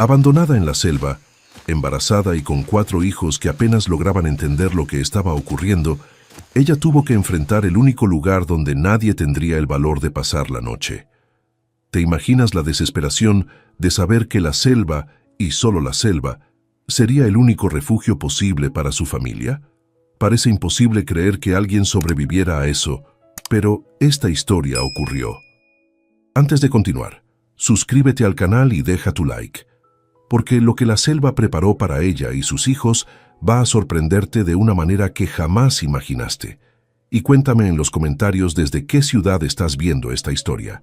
Abandonada en la selva, embarazada y con 4 hijos que apenas lograban entender lo que estaba ocurriendo, ella tuvo que enfrentar el único lugar donde nadie tendría el valor de pasar la noche. ¿Te imaginas la desesperación de saber que la selva, y solo la selva, sería el único refugio posible para su familia? Parece imposible creer que alguien sobreviviera a eso, pero esta historia ocurrió. Antes de continuar, suscríbete al canal y deja tu like, porque lo que la selva preparó para ella y sus hijos va a sorprenderte de una manera que jamás imaginaste. Y cuéntame en los comentarios desde qué ciudad estás viendo esta historia.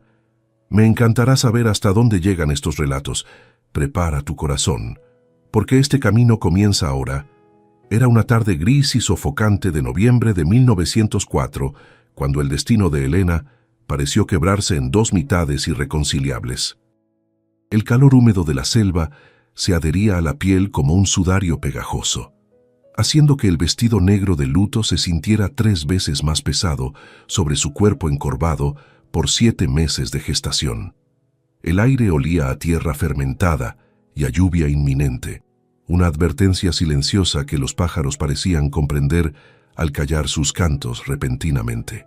Me encantará saber hasta dónde llegan estos relatos. Prepara tu corazón, porque este camino comienza ahora. Era una tarde gris y sofocante de noviembre de 1904, cuando el destino de Elena pareció quebrarse en 2 mitades irreconciliables. El calor húmedo de la selva se adhería a la piel como un sudario pegajoso, haciendo que el vestido negro de luto se sintiera 3 veces más pesado sobre su cuerpo encorvado por 7 meses de gestación. El aire olía a tierra fermentada y a lluvia inminente, una advertencia silenciosa que los pájaros parecían comprender al callar sus cantos repentinamente.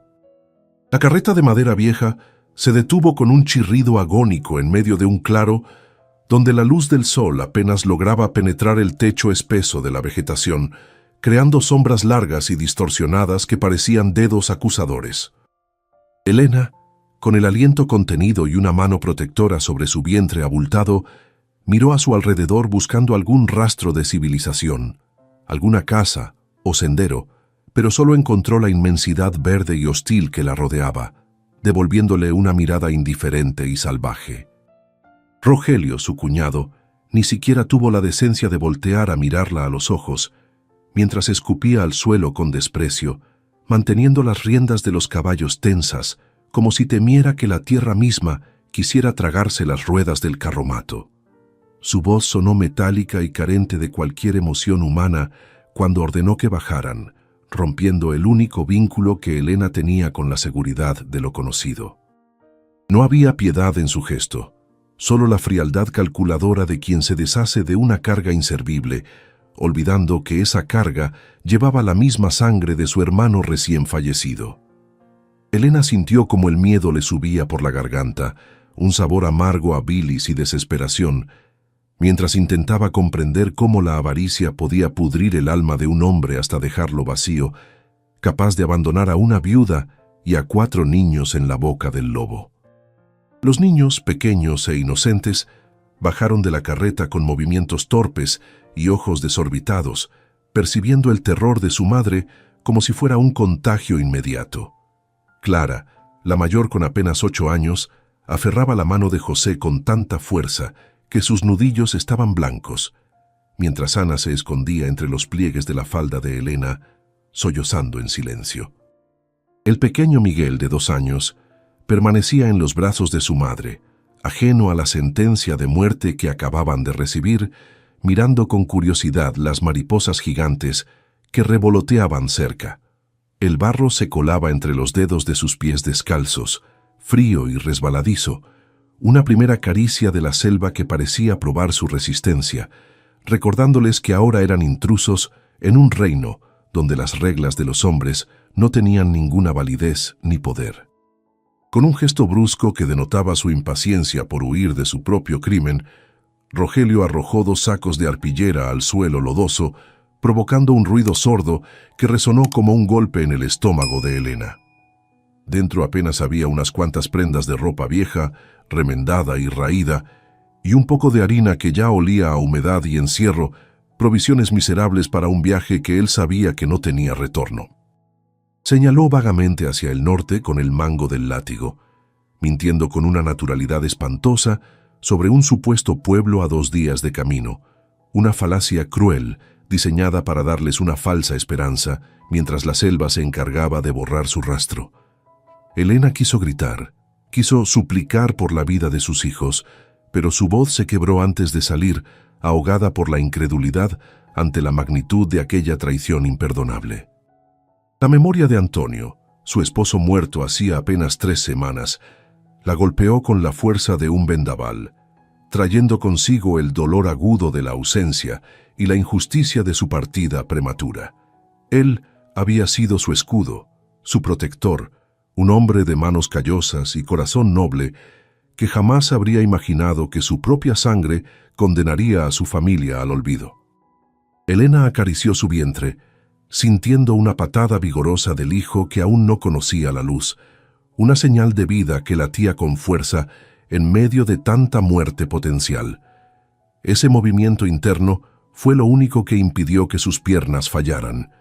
La carreta de madera vieja se detuvo con un chirrido agónico en medio de un claro donde la luz del sol apenas lograba penetrar el techo espeso de la vegetación, creando sombras largas y distorsionadas que parecían dedos acusadores. Elena, con el aliento contenido y una mano protectora sobre su vientre abultado, miró a su alrededor buscando algún rastro de civilización, alguna casa o sendero, pero solo encontró la inmensidad verde y hostil que la rodeaba, devolviéndole una mirada indiferente y salvaje. Rogelio, su cuñado, ni siquiera tuvo la decencia de voltear a mirarla a los ojos, mientras escupía al suelo con desprecio, manteniendo las riendas de los caballos tensas, como si temiera que la tierra misma quisiera tragarse las ruedas del carromato. Su voz sonó metálica y carente de cualquier emoción humana cuando ordenó que bajaran, rompiendo el único vínculo que Elena tenía con la seguridad de lo conocido. No había piedad en su gesto, solo la frialdad calculadora de quien se deshace de una carga inservible, olvidando que esa carga llevaba la misma sangre de su hermano recién fallecido. Elena sintió como el miedo le subía por la garganta, un sabor amargo a bilis y desesperación, mientras intentaba comprender cómo la avaricia podía pudrir el alma de un hombre hasta dejarlo vacío, capaz de abandonar a una viuda y a 4 niños en la boca del lobo. Los niños, pequeños e inocentes, bajaron de la carreta con movimientos torpes y ojos desorbitados, percibiendo el terror de su madre como si fuera un contagio inmediato. Clara, la mayor con apenas 8 años, aferraba la mano de José con tanta fuerza que sus nudillos estaban blancos, mientras Ana se escondía entre los pliegues de la falda de Elena, sollozando en silencio. El pequeño Miguel, de 2 años, permanecía en los brazos de su madre, ajeno a la sentencia de muerte que acababan de recibir, mirando con curiosidad las mariposas gigantes que revoloteaban cerca. El barro se colaba entre los dedos de sus pies descalzos, frío y resbaladizo, una primera caricia de la selva que parecía probar su resistencia, recordándoles que ahora eran intrusos en un reino donde las reglas de los hombres no tenían ninguna validez ni poder. Con un gesto brusco que denotaba su impaciencia por huir de su propio crimen, Rogelio arrojó 2 sacos de arpillera al suelo lodoso, provocando un ruido sordo que resonó como un golpe en el estómago de Elena. Dentro apenas había unas cuantas prendas de ropa vieja, remendada y raída, y un poco de harina que ya olía a humedad y encierro, provisiones miserables para un viaje que él sabía que no tenía retorno. Señaló vagamente hacia el norte con el mango del látigo, mintiendo con una naturalidad espantosa sobre un supuesto pueblo a 2 días de camino, una falacia cruel diseñada para darles una falsa esperanza mientras la selva se encargaba de borrar su rastro. Elena quiso gritar, quiso suplicar por la vida de sus hijos, pero su voz se quebró antes de salir, ahogada por la incredulidad ante la magnitud de aquella traición imperdonable. La memoria de Antonio, su esposo muerto hacía apenas 3 semanas, la golpeó con la fuerza de un vendaval, trayendo consigo el dolor agudo de la ausencia y la injusticia de su partida prematura. Él había sido su escudo, su protector, un hombre de manos callosas y corazón noble que jamás habría imaginado que su propia sangre condenaría a su familia al olvido. Elena acarició su vientre, sintiendo una patada vigorosa del hijo que aún no conocía la luz, una señal de vida que latía con fuerza en medio de tanta muerte potencial. Ese movimiento interno fue lo único que impidió que sus piernas fallaran.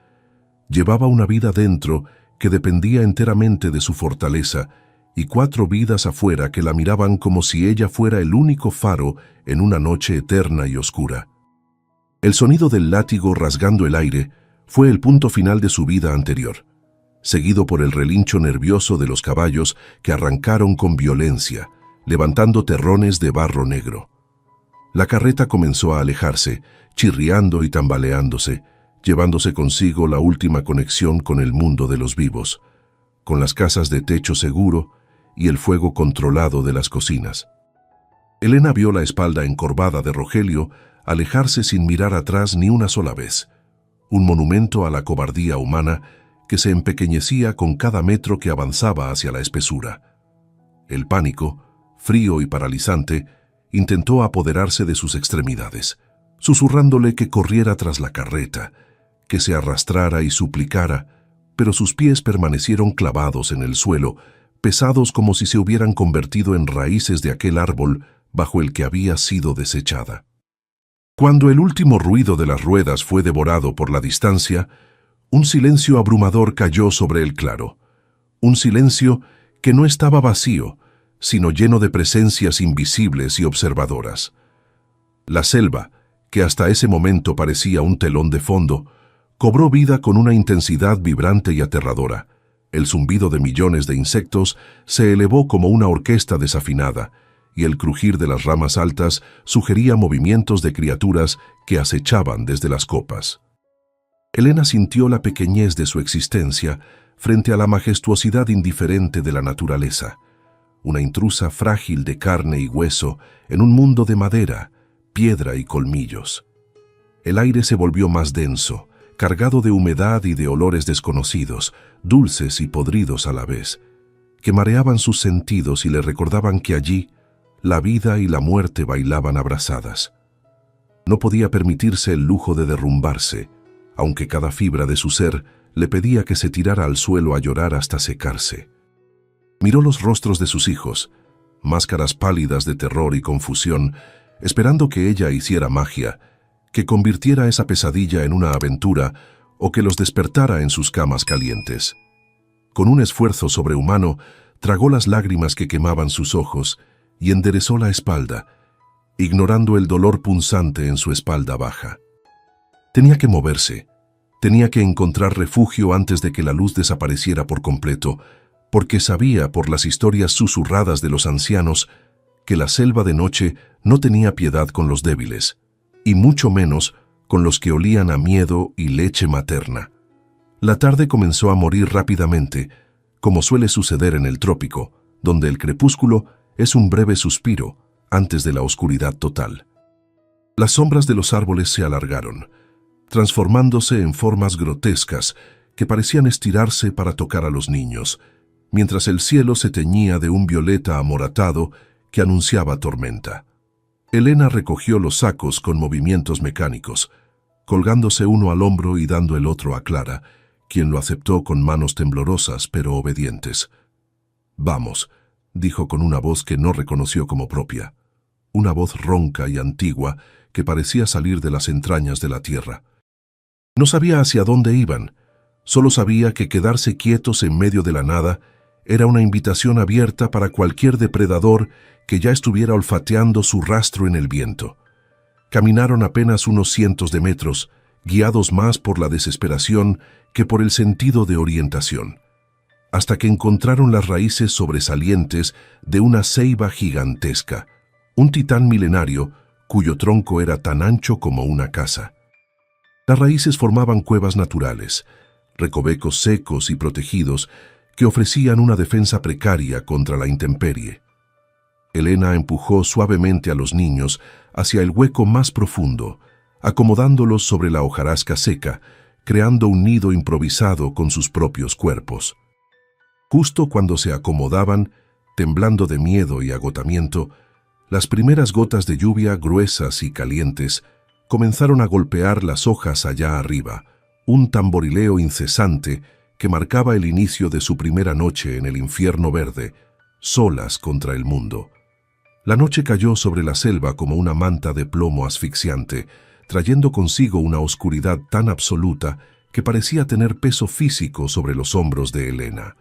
Llevaba una vida dentro que dependía enteramente de su fortaleza y 4 vidas afuera que la miraban como si ella fuera el único faro en una noche eterna y oscura. El sonido del látigo rasgando el aire fue el punto final de su vida anterior, seguido por el relincho nervioso de los caballos que arrancaron con violencia, levantando terrones de barro negro. La carreta comenzó a alejarse, chirriando y tambaleándose, llevándose consigo la última conexión con el mundo de los vivos, con las casas de techo seguro y el fuego controlado de las cocinas. Elena vio la espalda encorvada de Rogelio alejarse sin mirar atrás ni una sola vez, un monumento a la cobardía humana que se empequeñecía con cada metro que avanzaba hacia la espesura. El pánico, frío y paralizante, intentó apoderarse de sus extremidades, susurrándole que corriera tras la carreta, que se arrastrara y suplicara, pero sus pies permanecieron clavados en el suelo, pesados como si se hubieran convertido en raíces de aquel árbol bajo el que había sido desechada. Cuando el último ruido de las ruedas fue devorado por la distancia, un silencio abrumador cayó sobre el claro, un silencio que no estaba vacío, sino lleno de presencias invisibles y observadoras. La selva, que hasta ese momento parecía un telón de fondo, cobró vida con una intensidad vibrante y aterradora. El zumbido de millones de insectos se elevó como una orquesta desafinada, y el crujir de las ramas altas sugería movimientos de criaturas que acechaban desde las copas. Elena sintió la pequeñez de su existencia frente a la majestuosidad indiferente de la naturaleza, una intrusa frágil de carne y hueso en un mundo de madera, piedra y colmillos. El aire se volvió más denso, cargado de humedad y de olores desconocidos, dulces y podridos a la vez, que mareaban sus sentidos y le recordaban que allí la vida y la muerte bailaban abrazadas. No podía permitirse el lujo de derrumbarse, aunque cada fibra de su ser le pedía que se tirara al suelo a llorar hasta secarse. Miró los rostros de sus hijos, máscaras pálidas de terror y confusión, esperando que ella hiciera magia, que convirtiera esa pesadilla en una aventura o que los despertara en sus camas calientes. Con un esfuerzo sobrehumano, tragó las lágrimas que quemaban sus ojos y enderezó la espalda, ignorando el dolor punzante en su espalda baja. Tenía que moverse, tenía que encontrar refugio antes de que la luz desapareciera por completo, porque sabía por las historias susurradas de los ancianos que la selva de noche no tenía piedad con los débiles, y mucho menos con los que olían a miedo y leche materna. La tarde comenzó a morir rápidamente, como suele suceder en el trópico, donde el crepúsculo es un breve suspiro antes de la oscuridad total. Las sombras de los árboles se alargaron, transformándose en formas grotescas que parecían estirarse para tocar a los niños, mientras el cielo se teñía de un violeta amoratado que anunciaba tormenta. Elena recogió los sacos con movimientos mecánicos, colgándose uno al hombro y dando el otro a Clara, quien lo aceptó con manos temblorosas pero obedientes. «Vamos», dijo con una voz que no reconoció como propia, una voz ronca y antigua que parecía salir de las entrañas de la tierra. No sabía hacia dónde iban, solo sabía que quedarse quietos en medio de la nada era una invitación abierta para cualquier depredador que ya estuviera olfateando su rastro en el viento. Caminaron apenas unos cientos de metros, guiados más por la desesperación que por el sentido de orientación, hasta que encontraron las raíces sobresalientes de una ceiba gigantesca, un titán milenario cuyo tronco era tan ancho como una casa. Las raíces formaban cuevas naturales, recovecos secos y protegidos que ofrecían una defensa precaria contra la intemperie. Elena empujó suavemente a los niños hacia el hueco más profundo, acomodándolos sobre la hojarasca seca, creando un nido improvisado con sus propios cuerpos. Justo cuando se acomodaban, temblando de miedo y agotamiento, las primeras gotas de lluvia gruesas y calientes comenzaron a golpear las hojas allá arriba, un tamborileo incesante que marcaba el inicio de su primera noche en el infierno verde, solas contra el mundo. La noche cayó sobre la selva como una manta de plomo asfixiante, trayendo consigo una oscuridad tan absoluta que parecía tener peso físico sobre los hombros de Elena.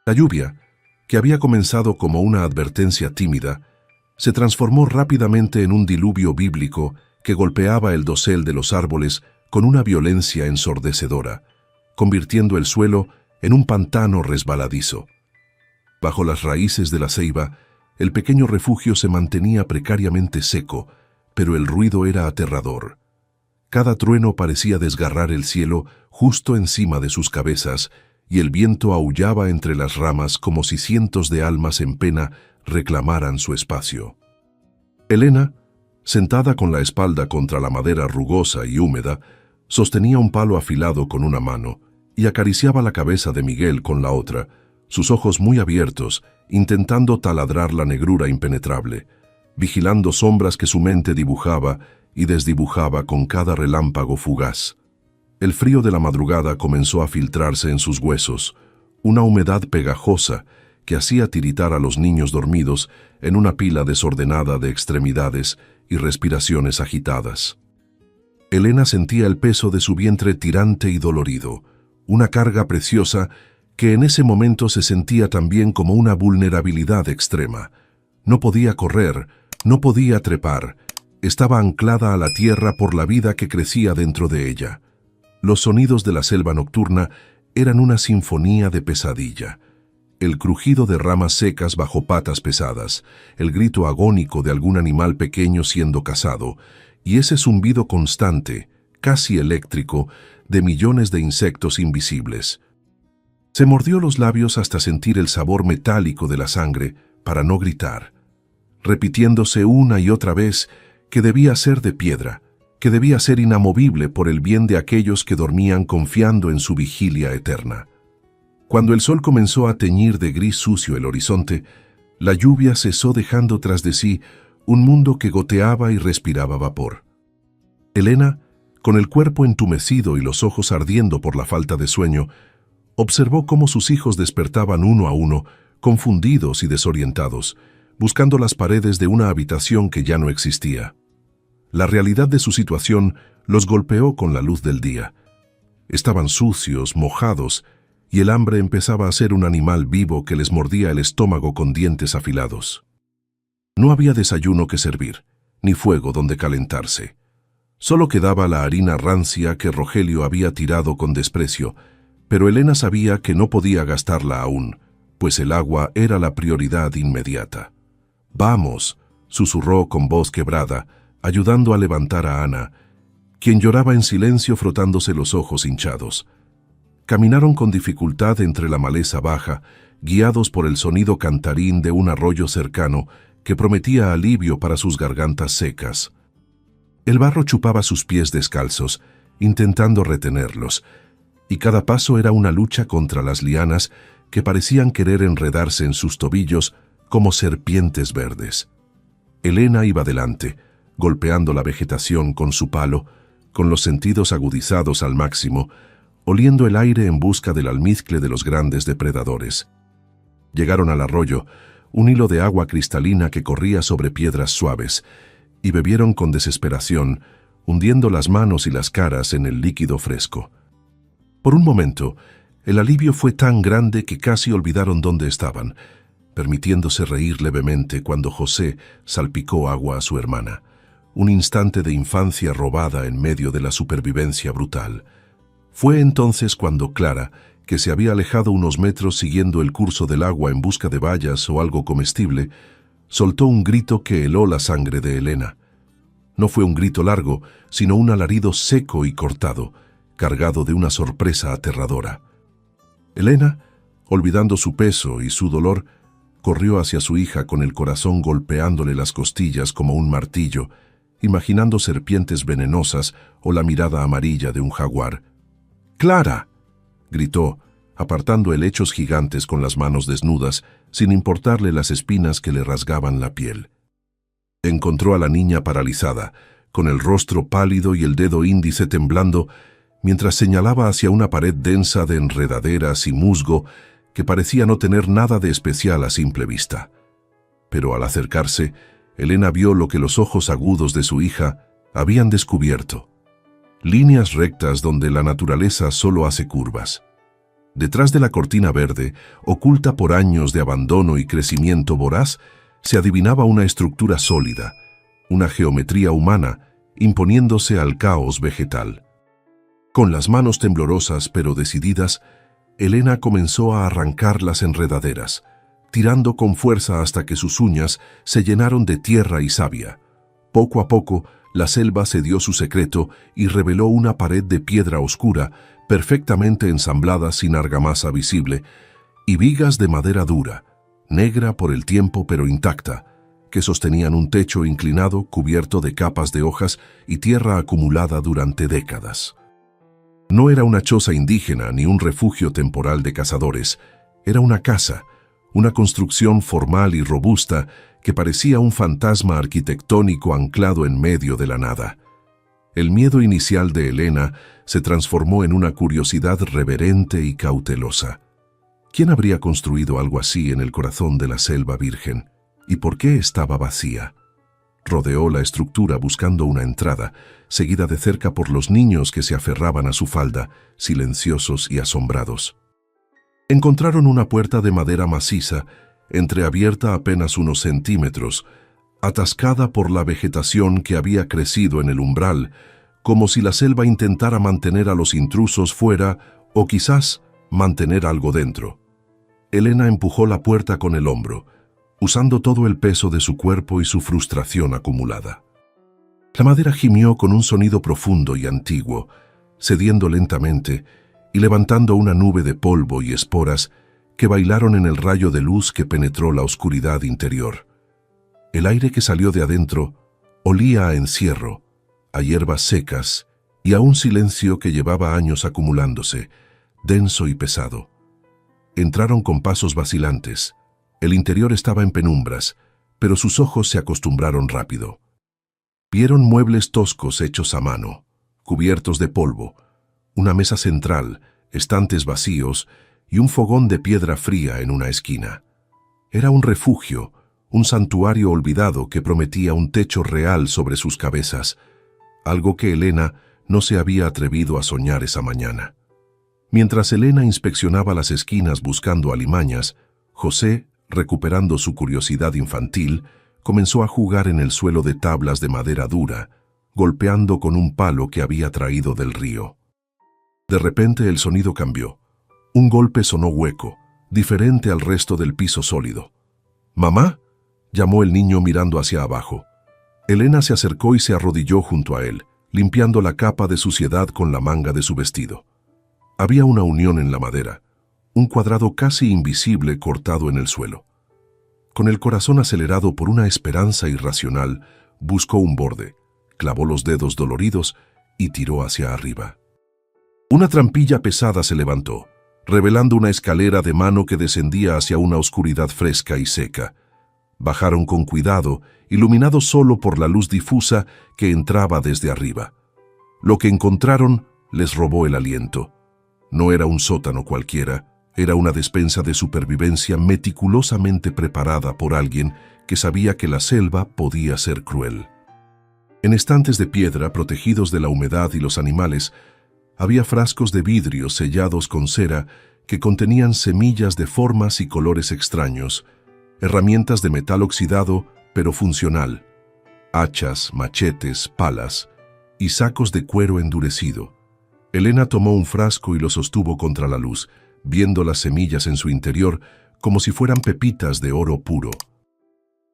La lluvia, que había comenzado como una advertencia tímida, se transformó rápidamente en un diluvio bíblico que golpeaba el dosel de los árboles con una violencia ensordecedora, convirtiendo el suelo en un pantano resbaladizo. Bajo las raíces de la ceiba, el pequeño refugio se mantenía precariamente seco, pero el ruido era aterrador. Cada trueno parecía desgarrar el cielo justo encima de sus cabezas, y el viento aullaba entre las ramas como si cientos de almas en pena reclamaran su espacio. Elena, sentada con la espalda contra la madera rugosa y húmeda, sostenía un palo afilado con una mano y acariciaba la cabeza de Miguel con la otra, sus ojos muy abiertos, intentando taladrar la negrura impenetrable, vigilando sombras que su mente dibujaba y desdibujaba con cada relámpago fugaz. El frío de la madrugada comenzó a filtrarse en sus huesos, una humedad pegajosa que hacía tiritar a los niños dormidos en una pila desordenada de extremidades y respiraciones agitadas. Elena sentía el peso de su vientre tirante y dolorido, una carga preciosa que en ese momento se sentía también como una vulnerabilidad extrema. No podía correr, no podía trepar, estaba anclada a la tierra por la vida que crecía dentro de ella. Los sonidos de la selva nocturna eran una sinfonía de pesadilla. El crujido de ramas secas bajo patas pesadas, el grito agónico de algún animal pequeño siendo cazado, y ese zumbido constante, casi eléctrico, de millones de insectos invisibles. Se mordió los labios hasta sentir el sabor metálico de la sangre para no gritar, repitiéndose una y otra vez que debía ser de piedra, que debía ser inamovible por el bien de aquellos que dormían confiando en su vigilia eterna. Cuando el sol comenzó a teñir de gris sucio el horizonte, la lluvia cesó dejando tras de sí un mundo que goteaba y respiraba vapor. Elena, con el cuerpo entumecido y los ojos ardiendo por la falta de sueño, observó cómo sus hijos despertaban uno a uno, confundidos y desorientados, buscando las paredes de una habitación que ya no existía. La realidad de su situación los golpeó con la luz del día. Estaban sucios, mojados, y el hambre empezaba a ser un animal vivo que les mordía el estómago con dientes afilados. No había desayuno que servir, ni fuego donde calentarse. Solo quedaba la harina rancia que Rogelio había tirado con desprecio, pero Elena sabía que no podía gastarla aún, pues el agua era la prioridad inmediata. «Vamos», susurró con voz quebrada, ayudando a levantar a Ana, quien lloraba en silencio frotándose los ojos hinchados. Caminaron con dificultad entre la maleza baja, guiados por el sonido cantarín de un arroyo cercano que prometía alivio para sus gargantas secas. El barro chupaba sus pies descalzos, intentando retenerlos, y cada paso era una lucha contra las lianas que parecían querer enredarse en sus tobillos como serpientes verdes. Elena iba delante, golpeando la vegetación con su palo, con los sentidos agudizados al máximo, oliendo el aire en busca del almizcle de los grandes depredadores. Llegaron al arroyo, un hilo de agua cristalina que corría sobre piedras suaves, y bebieron con desesperación, hundiendo las manos y las caras en el líquido fresco. Por un momento, el alivio fue tan grande que casi olvidaron dónde estaban, permitiéndose reír levemente cuando José salpicó agua a su hermana. Un instante de infancia robada en medio de la supervivencia brutal. Fue entonces cuando Clara, que se había alejado unos metros siguiendo el curso del agua en busca de bayas o algo comestible, soltó un grito que heló la sangre de Elena. No fue un grito largo, sino un alarido seco y cortado, cargado de una sorpresa aterradora. Elena, olvidando su peso y su dolor, corrió hacia su hija con el corazón golpeándole las costillas como un martillo, imaginando serpientes venenosas o la mirada amarilla de un jaguar. ¡Clara!, gritó, apartando helechos gigantes con las manos desnudas, sin importarle las espinas que le rasgaban la piel. Encontró a la niña paralizada, con el rostro pálido y el dedo índice temblando, mientras señalaba hacia una pared densa de enredaderas y musgo que parecía no tener nada de especial a simple vista. Pero al acercarse, Elena vio lo que los ojos agudos de su hija habían descubierto: líneas rectas donde la naturaleza solo hace curvas. Detrás de la cortina verde, oculta por años de abandono y crecimiento voraz, se adivinaba una estructura sólida, una geometría humana, imponiéndose al caos vegetal. Con las manos temblorosas pero decididas, Elena comenzó a arrancar las enredaderas, tirando con fuerza hasta que sus uñas se llenaron de tierra y savia. Poco a poco, la selva cedió su secreto y reveló una pared de piedra oscura, perfectamente ensamblada sin argamasa visible, y vigas de madera dura, negra por el tiempo pero intacta, que sostenían un techo inclinado cubierto de capas de hojas y tierra acumulada durante décadas. No era una choza indígena ni un refugio temporal de cazadores, era una casa, una construcción formal y robusta que parecía un fantasma arquitectónico anclado en medio de la nada. El miedo inicial de Elena se transformó en una curiosidad reverente y cautelosa. ¿Quién habría construido algo así en el corazón de la selva virgen? ¿Y por qué estaba vacía? Rodeó la estructura buscando una entrada, seguida de cerca por los niños que se aferraban a su falda, silenciosos y asombrados. Encontraron una puerta de madera maciza, entreabierta apenas unos centímetros, atascada por la vegetación que había crecido en el umbral, como si la selva intentara mantener a los intrusos fuera o quizás mantener algo dentro. Elena empujó la puerta con el hombro, usando todo el peso de su cuerpo y su frustración acumulada. La madera gimió con un sonido profundo y antiguo, cediendo lentamente y levantando una nube de polvo y esporas que bailaron en el rayo de luz que penetró la oscuridad interior. El aire que salió de adentro olía a encierro, a hierbas secas y a un silencio que llevaba años acumulándose, denso y pesado. Entraron con pasos vacilantes. El interior estaba en penumbras, pero sus ojos se acostumbraron rápido. Vieron muebles toscos hechos a mano, cubiertos de polvo, una mesa central, estantes vacíos y un fogón de piedra fría en una esquina. Era un refugio, un santuario olvidado que prometía un techo real sobre sus cabezas, algo que Elena no se había atrevido a soñar esa mañana. Mientras Elena inspeccionaba las esquinas buscando alimañas, José, recuperando su curiosidad infantil, comenzó a jugar en el suelo de tablas de madera dura, golpeando con un palo que había traído del río. De repente el sonido cambió. Un golpe sonó hueco, diferente al resto del piso sólido. «¿Mamá?», llamó el niño mirando hacia abajo. Elena se acercó y se arrodilló junto a él, limpiando la capa de suciedad con la manga de su vestido. Había una unión en la madera, un cuadrado casi invisible cortado en el suelo. Con el corazón acelerado por una esperanza irracional, buscó un borde, clavó los dedos doloridos y tiró hacia arriba. Una trampilla pesada se levantó, revelando una escalera de mano que descendía hacia una oscuridad fresca y seca. Bajaron con cuidado, iluminados solo por la luz difusa que entraba desde arriba. Lo que encontraron les robó el aliento. No era un sótano cualquiera, era una despensa de supervivencia meticulosamente preparada por alguien que sabía que la selva podía ser cruel. En estantes de piedra protegidos de la humedad y los animales, había frascos de vidrio sellados con cera que contenían semillas de formas y colores extraños, herramientas de metal oxidado pero funcional, hachas, machetes, palas y sacos de cuero endurecido. Elena tomó un frasco y lo sostuvo contra la luz, viendo las semillas en su interior como si fueran pepitas de oro puro.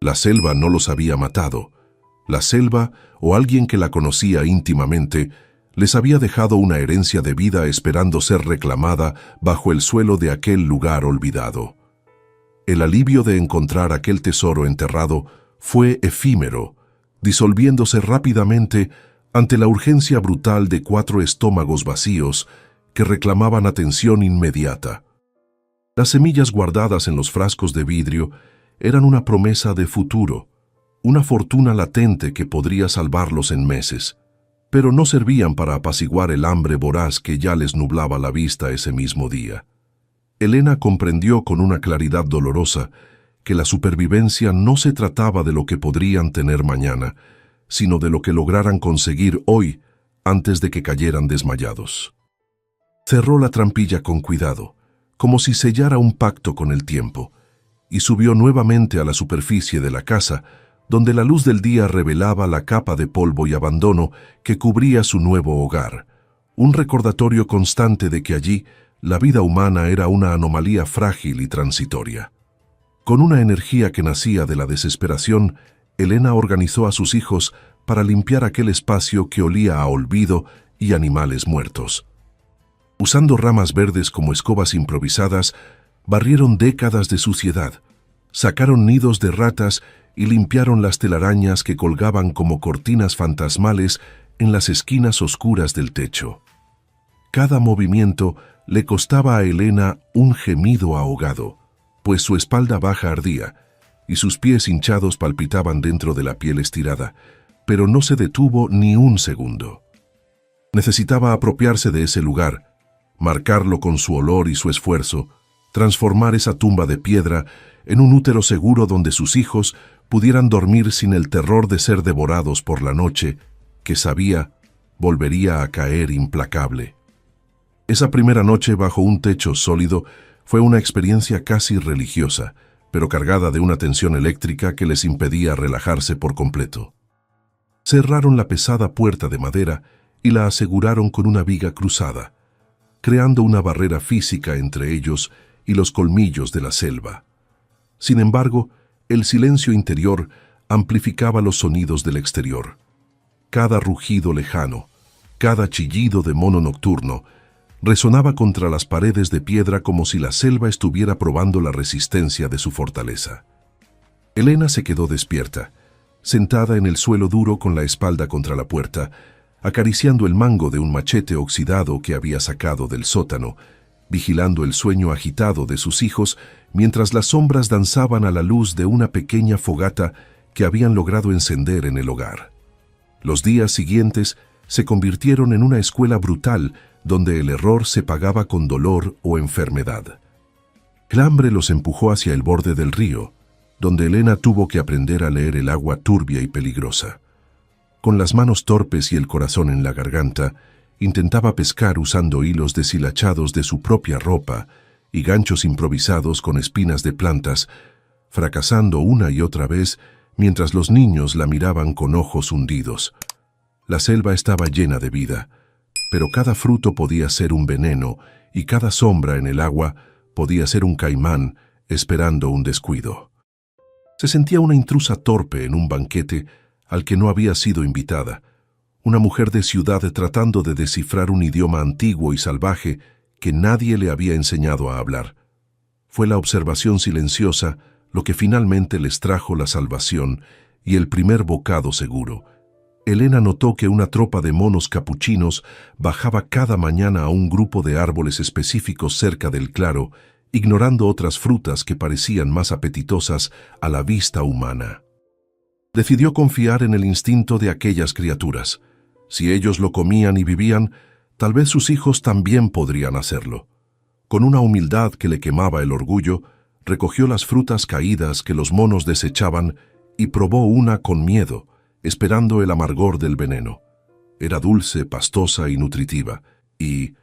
La selva no los había matado. La selva, o alguien que la conocía íntimamente, les había dejado una herencia de vida esperando ser reclamada bajo el suelo de aquel lugar olvidado. El alivio de encontrar aquel tesoro enterrado fue efímero, disolviéndose rápidamente ante la urgencia brutal de 4 estómagos vacíos que reclamaban atención inmediata. Las semillas guardadas en los frascos de vidrio eran una promesa de futuro, una fortuna latente que podría salvarlos en meses, pero no servían para apaciguar el hambre voraz que ya les nublaba la vista ese mismo día. Elena comprendió con una claridad dolorosa que la supervivencia no se trataba de lo que podrían tener mañana, sino de lo que lograran conseguir hoy antes de que cayeran desmayados. Cerró la trampilla con cuidado, como si sellara un pacto con el tiempo, y subió nuevamente a la superficie de la casa, donde la luz del día revelaba la capa de polvo y abandono que cubría su nuevo hogar, un recordatorio constante de que allí la vida humana era una anomalía frágil y transitoria. Con una energía que nacía de la desesperación, Elena organizó a sus hijos para limpiar aquel espacio que olía a olvido y animales muertos. Usando ramas verdes como escobas improvisadas, barrieron décadas de suciedad, sacaron nidos de ratas y limpiaron las telarañas que colgaban como cortinas fantasmales en las esquinas oscuras del techo. Cada movimiento le costaba a Elena un gemido ahogado, pues su espalda baja ardía y sus pies hinchados palpitaban dentro de la piel estirada, pero no se detuvo ni un segundo. Necesitaba apropiarse de ese lugar, marcarlo con su olor y su esfuerzo, transformar esa tumba de piedra en un útero seguro donde sus hijos pudieran dormir sin el terror de ser devorados por la noche, que sabía volvería a caer implacable. Esa primera noche bajo un techo sólido fue una experiencia casi religiosa, pero cargada de una tensión eléctrica que les impedía relajarse por completo. Cerraron la pesada puerta de madera y la aseguraron con una viga cruzada, creando una barrera física entre ellos y los colmillos de la selva. Sin embargo, el silencio interior amplificaba los sonidos del exterior. Cada rugido lejano, cada chillido de mono nocturno, resonaba contra las paredes de piedra como si la selva estuviera probando la resistencia de su fortaleza. Elena se quedó despierta, sentada en el suelo duro con la espalda contra la puerta, acariciando el mango de un machete oxidado que había sacado del sótano, vigilando el sueño agitado de sus hijos mientras las sombras danzaban a la luz de una pequeña fogata que habían logrado encender en el hogar. Los días siguientes se convirtieron en una escuela brutal donde el error se pagaba con dolor o enfermedad. El hambre los empujó hacia el borde del río, donde Elena tuvo que aprender a leer el agua turbia y peligrosa. Con las manos torpes y el corazón en la garganta, intentaba pescar usando hilos deshilachados de su propia ropa y ganchos improvisados con espinas de plantas, fracasando una y otra vez mientras los niños la miraban con ojos hundidos. La selva estaba llena de vida, pero cada fruto podía ser un veneno y cada sombra en el agua podía ser un caimán esperando un descuido. Se sentía una intrusa torpe en un banquete al que no había sido invitada, una mujer de ciudad tratando de descifrar un idioma antiguo y salvaje que nadie le había enseñado a hablar. Fue la observación silenciosa lo que finalmente les trajo la salvación y el primer bocado seguro. Elena notó que una tropa de monos capuchinos bajaba cada mañana a un grupo de árboles específicos cerca del claro, ignorando otras frutas que parecían más apetitosas a la vista humana. Decidió confiar en el instinto de aquellas criaturas. Si ellos lo comían y vivían, tal vez sus hijos también podrían hacerlo. Con una humildad que le quemaba el orgullo, recogió las frutas caídas que los monos desechaban y probó una con miedo, esperando el amargor del veneno. Era dulce, pastosa y nutritiva, y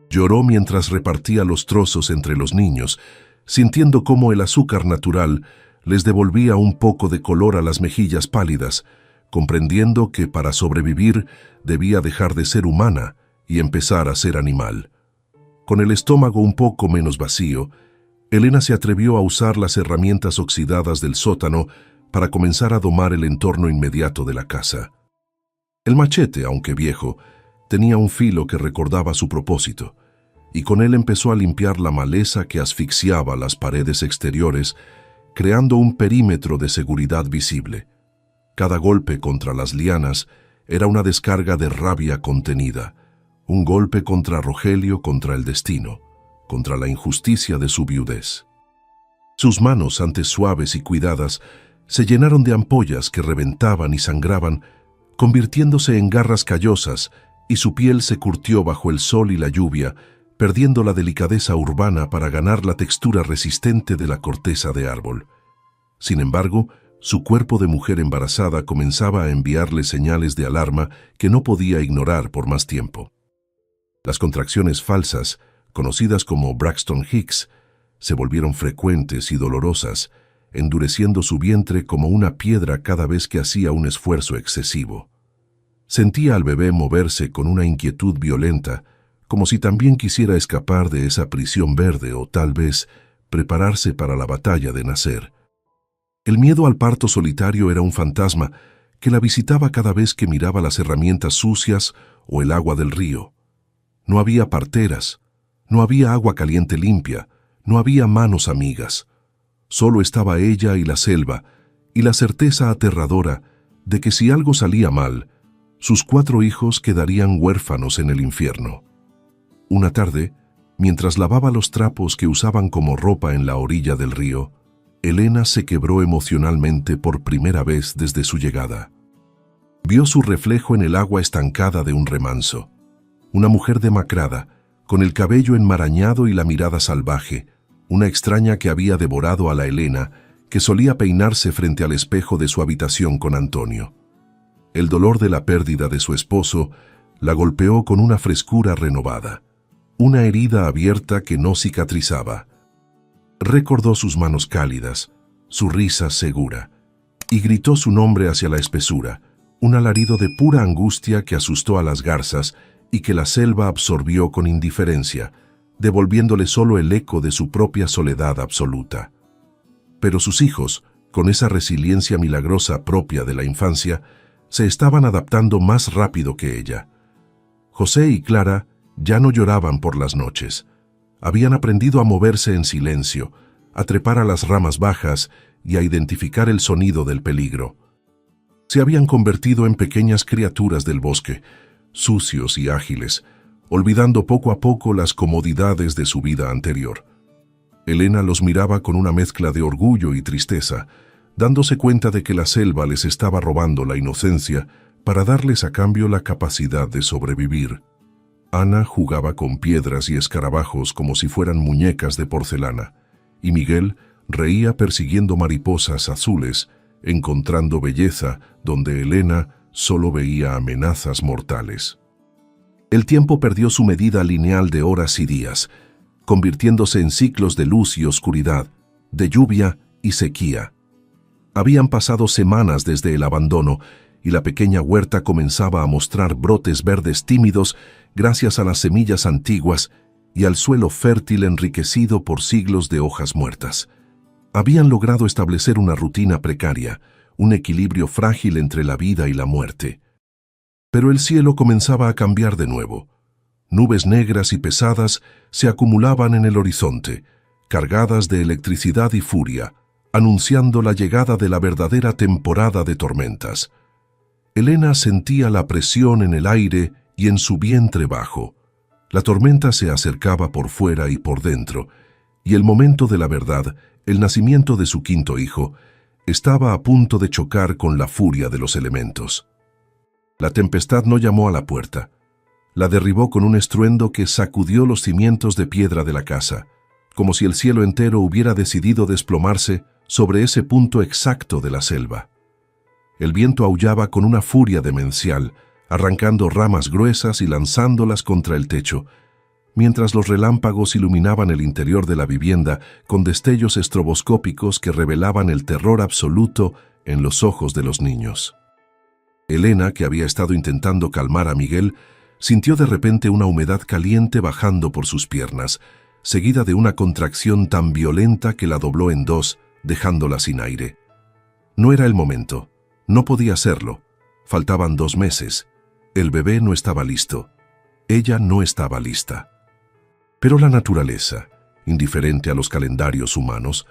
lloró mientras repartía los trozos entre los niños, sintiendo cómo el azúcar natural les devolvía un poco de color a las mejillas pálidas, comprendiendo que para sobrevivir debía dejar de ser humana y empezar a ser animal. Con el estómago un poco menos vacío, Elena se atrevió a usar las herramientas oxidadas del sótano para comenzar a domar el entorno inmediato de la casa. El machete, aunque viejo, tenía un filo que recordaba su propósito. y con él empezó a limpiar la maleza que asfixiaba las paredes exteriores, creando un perímetro de seguridad visible. Cada golpe contra las lianas era una descarga de rabia contenida, un golpe contra Rogelio, contra el destino, contra la injusticia de su viudez. Sus manos, antes suaves y cuidadas, se llenaron de ampollas que reventaban y sangraban, convirtiéndose en garras callosas, y su piel se curtió bajo el sol y la lluvia, perdiendo la delicadeza urbana para ganar la textura resistente de la corteza de árbol. Sin embargo, su cuerpo de mujer embarazada comenzaba a enviarle señales de alarma que no podía ignorar por más tiempo. Las contracciones falsas, conocidas como Braxton Hicks, se volvieron frecuentes y dolorosas, endureciendo su vientre como una piedra cada vez que hacía un esfuerzo excesivo. Sentía al bebé moverse con una inquietud violenta, como si también quisiera escapar de esa prisión verde o tal vez prepararse para la batalla de nacer. El miedo al parto solitario era un fantasma que la visitaba cada vez que miraba las herramientas sucias o el agua del río. No había parteras, no había agua caliente limpia, no había manos amigas. Solo estaba ella y la selva, y la certeza aterradora de que si algo salía mal, sus 4 hijos quedarían huérfanos en el infierno. Una tarde, mientras lavaba los trapos que usaban como ropa en la orilla del río, Elena se quebró emocionalmente por primera vez desde su llegada. Vio su reflejo en el agua estancada de un remanso. Una mujer demacrada, con el cabello enmarañado y la mirada salvaje, una extraña que había devorado a la Elena, que solía peinarse frente al espejo de su habitación con Antonio. El dolor de la pérdida de su esposo la golpeó con una frescura renovada, una herida abierta que no cicatrizaba. Recordó sus manos cálidas, su risa segura, y gritó su nombre hacia la espesura, un alarido de pura angustia que asustó a las garzas y que la selva absorbió con indiferencia, devolviéndole solo el eco de su propia soledad absoluta. Pero sus hijos, con esa resiliencia milagrosa propia de la infancia, se estaban adaptando más rápido que ella. José y Clara ya no lloraban por las noches. Habían aprendido a moverse en silencio, a trepar a las ramas bajas y a identificar el sonido del peligro. Se habían convertido en pequeñas criaturas del bosque, sucios y ágiles, olvidando poco a poco las comodidades de su vida anterior. Elena los miraba con una mezcla de orgullo y tristeza, dándose cuenta de que la selva les estaba robando la inocencia para darles a cambio la capacidad de sobrevivir. Ana jugaba con piedras y escarabajos como si fueran muñecas de porcelana, y Miguel reía persiguiendo mariposas azules, encontrando belleza donde Elena solo veía amenazas mortales. El tiempo perdió su medida lineal de horas y días, convirtiéndose en ciclos de luz y oscuridad, de lluvia y sequía. Habían pasado semanas desde el abandono y la pequeña huerta comenzaba a mostrar brotes verdes tímidos gracias a las semillas antiguas y al suelo fértil enriquecido por siglos de hojas muertas. Habían logrado establecer una rutina precaria, un equilibrio frágil entre la vida y la muerte. Pero el cielo comenzaba a cambiar de nuevo. Nubes negras y pesadas se acumulaban en el horizonte, cargadas de electricidad y furia, anunciando la llegada de la verdadera temporada de tormentas. Elena sentía la presión en el aire y en su vientre bajo. La tormenta se acercaba por fuera y por dentro, y el momento de la verdad, el nacimiento de su 5.º hijo, estaba a punto de chocar con la furia de los elementos. La tempestad no llamó a la puerta. La derribó con un estruendo que sacudió los cimientos de piedra de la casa, como si el cielo entero hubiera decidido desplomarse sobre ese punto exacto de la selva. El viento aullaba con una furia demencial, arrancando ramas gruesas y lanzándolas contra el techo, mientras los relámpagos iluminaban el interior de la vivienda con destellos estroboscópicos que revelaban el terror absoluto en los ojos de los niños. Elena, que había estado intentando calmar a Miguel, sintió de repente una humedad caliente bajando por sus piernas, seguida de una contracción tan violenta que la dobló en 2, dejándola sin aire. No era el momento, no podía hacerlo. Faltaban 2 meses. El bebé no estaba listo. Ella no estaba lista. Pero la naturaleza, indiferente a los calendarios humanos,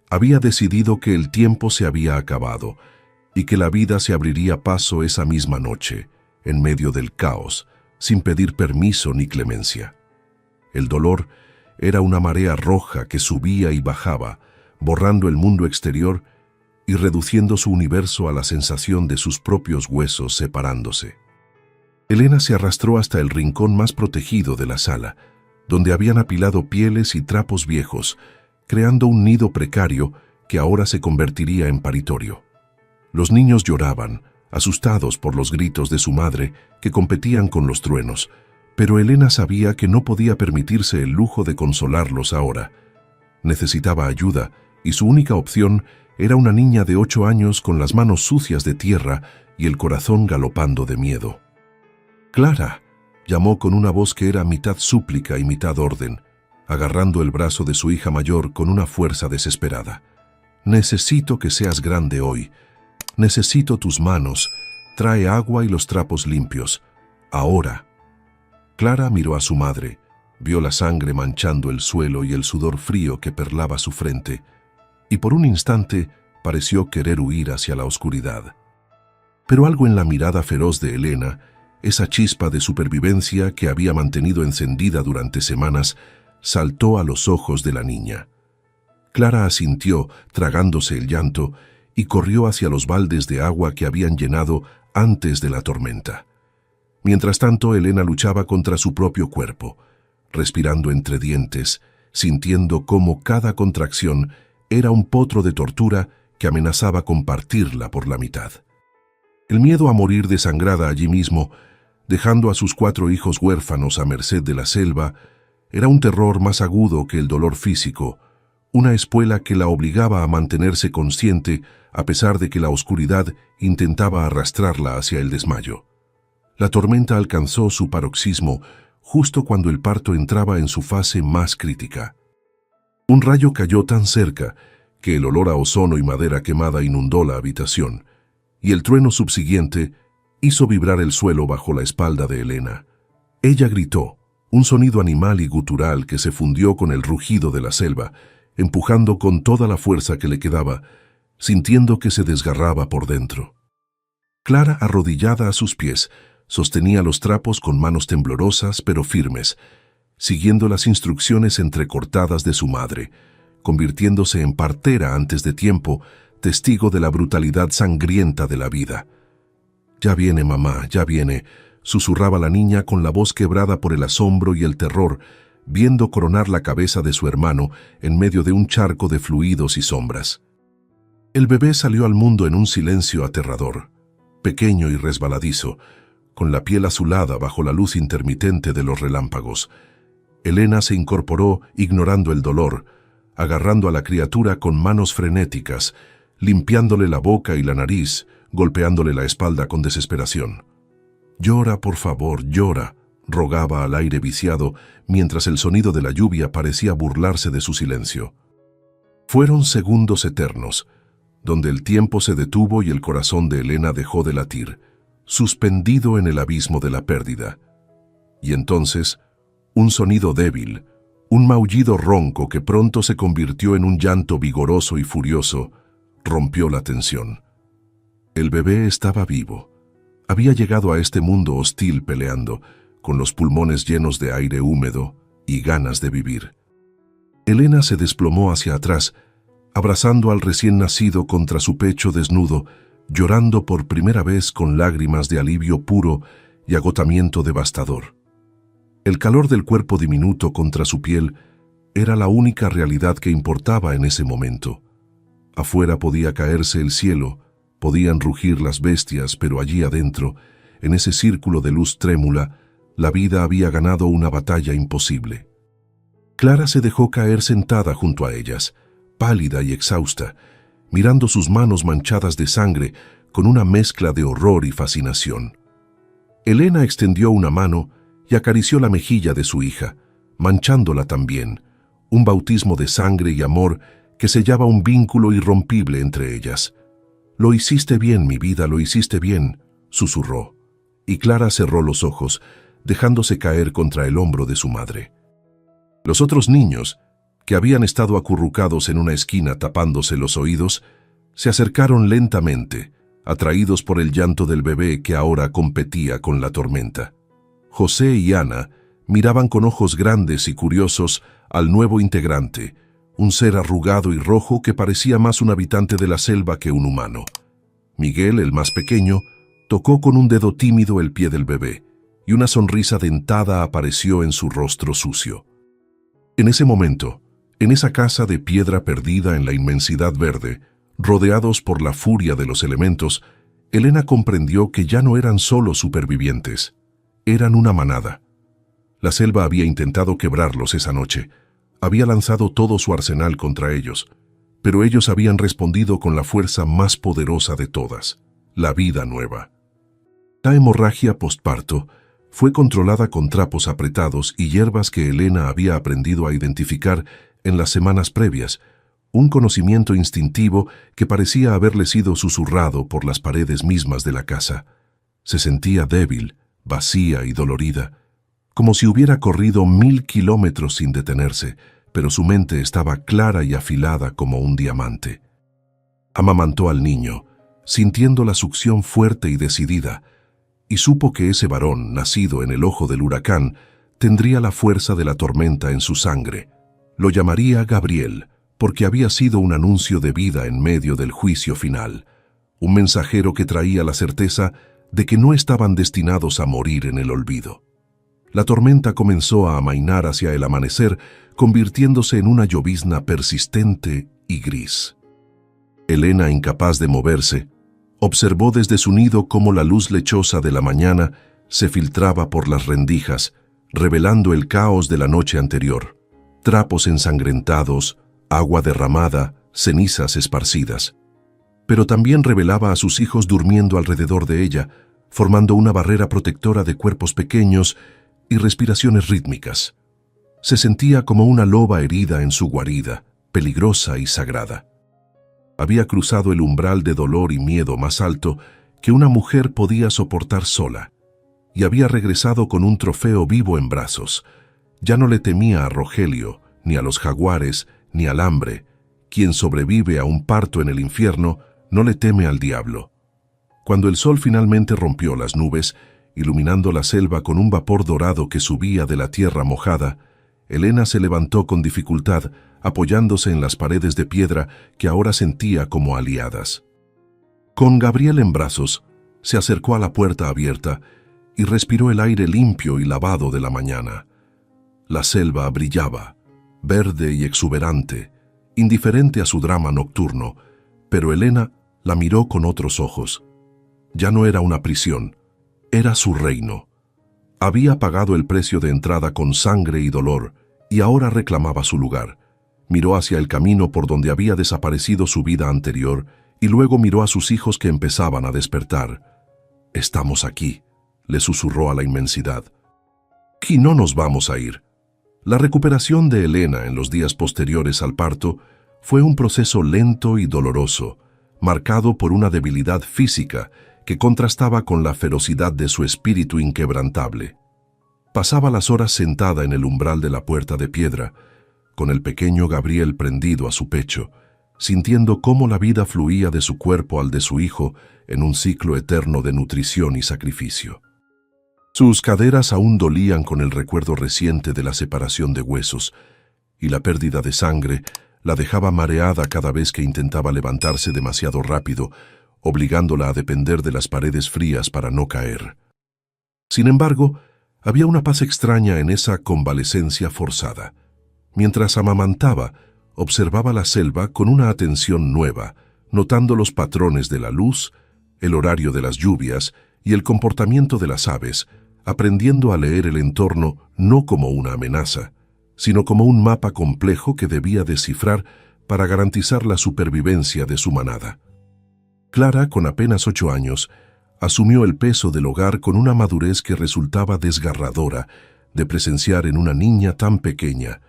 había decidido que el tiempo se había acabado y que la vida se abriría paso esa misma noche, en medio del caos, sin pedir permiso ni clemencia. El dolor era una marea roja que subía y bajaba, borrando el mundo exterior y reduciendo su universo a la sensación de sus propios huesos separándose. Elena se arrastró hasta el rincón más protegido de la sala, donde habían apilado pieles y trapos viejos, creando un nido precario que ahora se convertiría en paritorio. Los niños lloraban, asustados por los gritos de su madre que competían con los truenos, pero Elena sabía que no podía permitirse el lujo de consolarlos ahora. Necesitaba ayuda y su única opción era una niña de 8 años con las manos sucias de tierra y el corazón galopando de miedo. «Clara», llamó con una voz que era mitad súplica y mitad orden, agarrando el brazo de su hija mayor con una fuerza desesperada. «Necesito que seas grande hoy. Necesito tus manos. Trae agua y los trapos limpios. Ahora». Clara miró a su madre, vio la sangre manchando el suelo y el sudor frío que perlaba su frente, y por un instante pareció querer huir hacia la oscuridad. Pero algo en la mirada feroz de Elena, esa chispa de supervivencia que había mantenido encendida durante semanas, saltó a los ojos de la niña. Clara asintió, tragándose el llanto, y corrió hacia los baldes de agua que habían llenado antes de la tormenta. Mientras tanto, Elena luchaba contra su propio cuerpo, respirando entre dientes, sintiendo cómo cada contracción era un potro de tortura que amenazaba con partirla por la mitad. El miedo a morir desangrada allí mismo, dejando a sus 4 hijos huérfanos a merced de la selva, era un terror más agudo que el dolor físico, una espuela que la obligaba a mantenerse consciente a pesar de que la oscuridad intentaba arrastrarla hacia el desmayo. La tormenta alcanzó su paroxismo justo cuando el parto entraba en su fase más crítica. Un rayo cayó tan cerca que el olor a ozono y madera quemada inundó la habitación, y el trueno subsiguiente hizo vibrar el suelo bajo la espalda de Elena. Ella gritó, un sonido animal y gutural que se fundió con el rugido de la selva, empujando con toda la fuerza que le quedaba, sintiendo que se desgarraba por dentro. Clara, arrodillada a sus pies, sostenía los trapos con manos temblorosas pero firmes, siguiendo las instrucciones entrecortadas de su madre, convirtiéndose en partera antes de tiempo, testigo de la brutalidad sangrienta de la vida. «Ya viene, mamá, ya viene», susurraba la niña con la voz quebrada por el asombro y el terror, viendo coronar la cabeza de su hermano en medio de un charco de fluidos y sombras. El bebé salió al mundo en un silencio aterrador, pequeño y resbaladizo, con la piel azulada bajo la luz intermitente de los relámpagos. Elena se incorporó ignorando el dolor, agarrando a la criatura con manos frenéticas, limpiándole la boca y la nariz, golpeándole la espalda con desesperación. «Llora, por favor, llora», rogaba al aire viciado, mientras el sonido de la lluvia parecía burlarse de su silencio. Fueron segundos eternos, donde el tiempo se detuvo y el corazón de Elena dejó de latir, suspendido en el abismo de la pérdida. Y entonces, un sonido débil, un maullido ronco que pronto se convirtió en un llanto vigoroso y furioso, rompió la tensión. El bebé estaba vivo. Había llegado a este mundo hostil peleando, con los pulmones llenos de aire húmedo y ganas de vivir. Elena se desplomó hacia atrás, abrazando al recién nacido contra su pecho desnudo, llorando por primera vez con lágrimas de alivio puro y agotamiento devastador. El calor del cuerpo diminuto contra su piel era la única realidad que importaba en ese momento. Afuera podía caerse el cielo, podían rugir las bestias, pero allí adentro, en ese círculo de luz trémula, la vida había ganado una batalla imposible. Clara se dejó caer sentada junto a ellas, pálida y exhausta, mirando sus manos manchadas de sangre con una mezcla de horror y fascinación. Elena extendió una mano y acarició la mejilla de su hija, manchándola también, un bautismo de sangre y amor que sellaba un vínculo irrompible entre ellas. «Lo hiciste bien, mi vida, lo hiciste bien», susurró, y Clara cerró los ojos, dejándose caer contra el hombro de su madre. Los otros niños, que habían estado acurrucados en una esquina tapándose los oídos, se acercaron lentamente, atraídos por el llanto del bebé que ahora competía con la tormenta. José y Ana miraban con ojos grandes y curiosos al nuevo integrante, un ser arrugado y rojo que parecía más un habitante de la selva que un humano. Miguel, el más pequeño, tocó con un dedo tímido el pie del bebé, y una sonrisa dentada apareció en su rostro sucio. En ese momento, en esa casa de piedra perdida en la inmensidad verde, rodeados por la furia de los elementos, Elena comprendió que ya no eran solo supervivientes, eran una manada. La selva había intentado quebrarlos esa noche, había lanzado todo su arsenal contra ellos, pero ellos habían respondido con la fuerza más poderosa de todas, la vida nueva. La hemorragia postparto fue controlada con trapos apretados y hierbas que Elena había aprendido a identificar en las semanas previas, un conocimiento instintivo que parecía haberle sido susurrado por las paredes mismas de la casa. Se sentía débil, vacía y dolorida, como si hubiera corrido 1000 kilómetros sin detenerse, pero su mente estaba clara y afilada como un diamante. Amamantó al niño, sintiendo la succión fuerte y decidida, y supo que ese varón, nacido en el ojo del huracán, tendría la fuerza de la tormenta en su sangre. Lo llamaría Gabriel, porque había sido un anuncio de vida en medio del juicio final, un mensajero que traía la certeza de que no estaban destinados a morir en el olvido. La tormenta comenzó a amainar hacia el amanecer, convirtiéndose en una llovizna persistente y gris. Elena, incapaz de moverse, observó desde su nido cómo la luz lechosa de la mañana se filtraba por las rendijas, revelando el caos de la noche anterior. Trapos ensangrentados, agua derramada, cenizas esparcidas. Pero también revelaba a sus hijos durmiendo alrededor de ella, formando una barrera protectora de cuerpos pequeños y respiraciones rítmicas. Se sentía como una loba herida en su guarida, peligrosa y sagrada. Había cruzado el umbral de dolor y miedo más alto que una mujer podía soportar sola, y había regresado con un trofeo vivo en brazos. Ya no le temía a Rogelio, ni a los jaguares, ni al hambre. Quien sobrevive a un parto en el infierno no le teme al diablo. Cuando el sol finalmente rompió las nubes, iluminando la selva con un vapor dorado que subía de la tierra mojada, Elena se levantó con dificultad, apoyándose en las paredes de piedra que ahora sentía como aliadas. Con Gabriel en brazos, se acercó a la puerta abierta y respiró el aire limpio y lavado de la mañana. La selva brillaba, verde y exuberante, indiferente a su drama nocturno, pero Elena la miró con otros ojos. Ya no era una prisión, era su reino. Había pagado el precio de entrada con sangre y dolor, y ahora reclamaba su lugar. Miró hacia el camino por donde había desaparecido su vida anterior, y luego miró a sus hijos que empezaban a despertar. «Estamos aquí», le susurró a la inmensidad. «Y no nos vamos a ir». La recuperación de Elena en los días posteriores al parto fue un proceso lento y doloroso, marcado por una debilidad física que contrastaba con la ferocidad de su espíritu inquebrantable. Pasaba las horas sentada en el umbral de la puerta de piedra, con el pequeño Gabriel prendido a su pecho, sintiendo cómo la vida fluía de su cuerpo al de su hijo en un ciclo eterno de nutrición y sacrificio. Sus caderas aún dolían con el recuerdo reciente de la separación de huesos, y la pérdida de sangre la dejaba mareada cada vez que intentaba levantarse demasiado rápido, obligándola a depender de las paredes frías para no caer. Sin embargo, había una paz extraña en esa convalecencia forzada. Mientras amamantaba, observaba la selva con una atención nueva, notando los patrones de la luz, el horario de las lluvias y el comportamiento de las aves, aprendiendo a leer el entorno no como una amenaza, sino como un mapa complejo que debía descifrar para garantizar la supervivencia de su manada. Clara, con apenas 8 años, asumió el peso del hogar con una madurez que resultaba desgarradora de presenciar en una niña tan pequeña.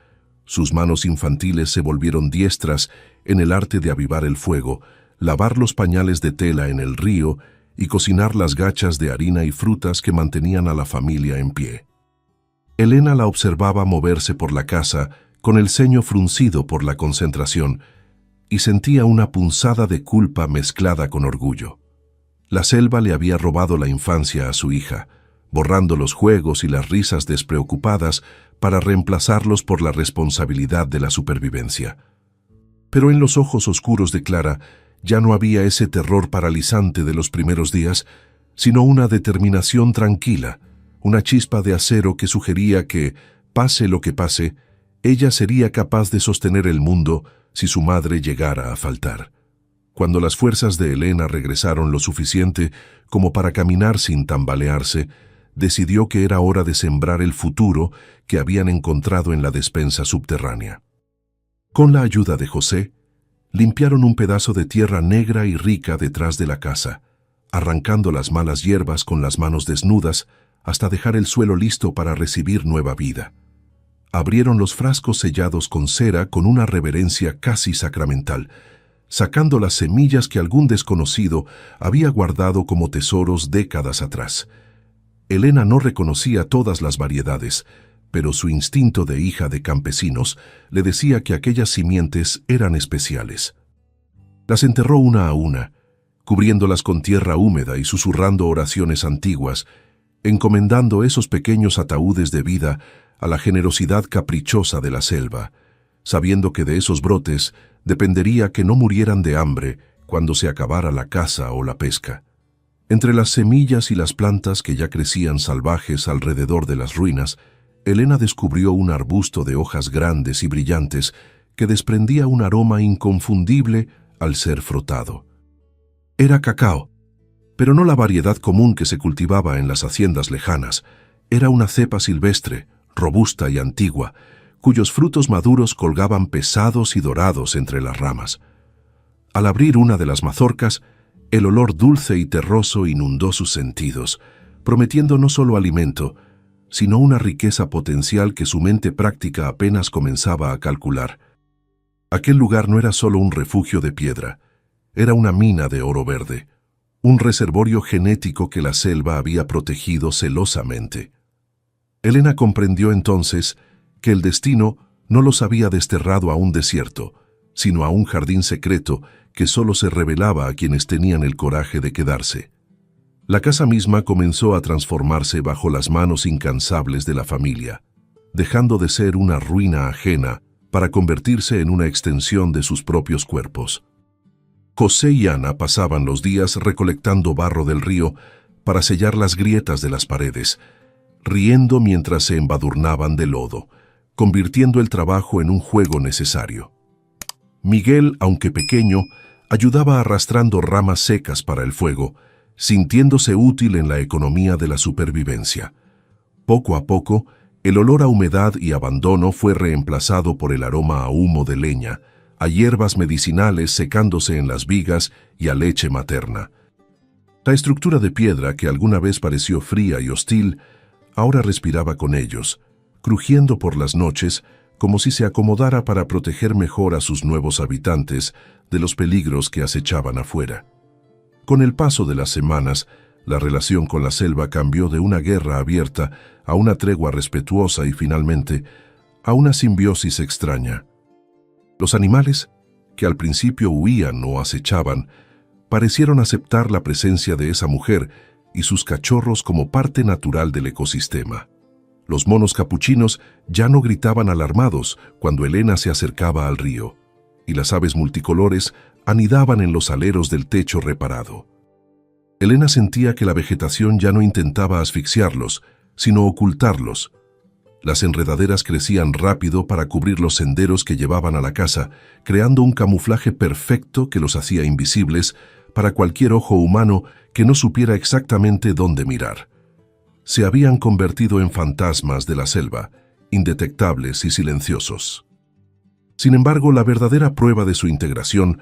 Sus manos infantiles se volvieron diestras en el arte de avivar el fuego, lavar los pañales de tela en el río y cocinar las gachas de harina y frutas que mantenían a la familia en pie. Elena la observaba moverse por la casa con el ceño fruncido por la concentración y sentía una punzada de culpa mezclada con orgullo. La selva le había robado la infancia a su hija, borrando los juegos y las risas despreocupadas para reemplazarlos por la responsabilidad de la supervivencia. Pero en los ojos oscuros de Clara ya no había ese terror paralizante de los primeros días, sino una determinación tranquila, una chispa de acero que sugería que, pase lo que pase, ella sería capaz de sostener el mundo si su madre llegara a faltar. Cuando las fuerzas de Elena regresaron lo suficiente como para caminar sin tambalearse, decidió que era hora de sembrar el futuro que habían encontrado en la despensa subterránea. Con la ayuda de José, limpiaron un pedazo de tierra negra y rica detrás de la casa, arrancando las malas hierbas con las manos desnudas hasta dejar el suelo listo para recibir nueva vida. Abrieron los frascos sellados con cera con una reverencia casi sacramental, sacando las semillas que algún desconocido había guardado como tesoros décadas atrás. Elena no reconocía todas las variedades, pero su instinto de hija de campesinos le decía que aquellas simientes eran especiales. Las enterró una a una, cubriéndolas con tierra húmeda y susurrando oraciones antiguas, encomendando esos pequeños ataúdes de vida a la generosidad caprichosa de la selva, sabiendo que de esos brotes dependería que no murieran de hambre cuando se acabara la caza o la pesca. Entre las semillas y las plantas que ya crecían salvajes alrededor de las ruinas, Elena descubrió un arbusto de hojas grandes y brillantes que desprendía un aroma inconfundible al ser frotado. Era cacao, pero no la variedad común que se cultivaba en las haciendas lejanas. Era una cepa silvestre, robusta y antigua, cuyos frutos maduros colgaban pesados y dorados entre las ramas. Al abrir una de las mazorcas, el olor dulce y terroso inundó sus sentidos, prometiendo no solo alimento, sino una riqueza potencial que su mente práctica apenas comenzaba a calcular. Aquel lugar no era solo un refugio de piedra, era una mina de oro verde, un reservorio genético que la selva había protegido celosamente. Elena comprendió entonces que el destino no los había desterrado a un desierto, sino a un jardín secreto que solo se revelaba a quienes tenían el coraje de quedarse. La casa misma comenzó a transformarse bajo las manos incansables de la familia, dejando de ser una ruina ajena para convertirse en una extensión de sus propios cuerpos. José y Ana pasaban los días recolectando barro del río para sellar las grietas de las paredes, riendo mientras se embadurnaban de lodo, convirtiendo el trabajo en un juego necesario. Miguel, aunque pequeño, ayudaba arrastrando ramas secas para el fuego, sintiéndose útil en la economía de la supervivencia. Poco a poco, el olor a humedad y abandono fue reemplazado por el aroma a humo de leña, a hierbas medicinales secándose en las vigas y a leche materna. La estructura de piedra que alguna vez pareció fría y hostil, ahora respiraba con ellos, crujiendo por las noches como si se acomodara para proteger mejor a sus nuevos habitantes de los peligros que acechaban afuera. Con el paso de las semanas, la relación con la selva cambió de una guerra abierta a una tregua respetuosa y finalmente a una simbiosis extraña. Los animales, que al principio huían o acechaban, parecieron aceptar la presencia de esa mujer y sus cachorros como parte natural del ecosistema. Los monos capuchinos ya no gritaban alarmados cuando Elena se acercaba al río, y las aves multicolores anidaban en los aleros del techo reparado. Elena sentía que la vegetación ya no intentaba asfixiarlos, sino ocultarlos. Las enredaderas crecían rápido para cubrir los senderos que llevaban a la casa, creando un camuflaje perfecto que los hacía invisibles para cualquier ojo humano que no supiera exactamente dónde mirar. Se habían convertido en fantasmas de la selva, indetectables y silenciosos. Sin embargo, la verdadera prueba de su integración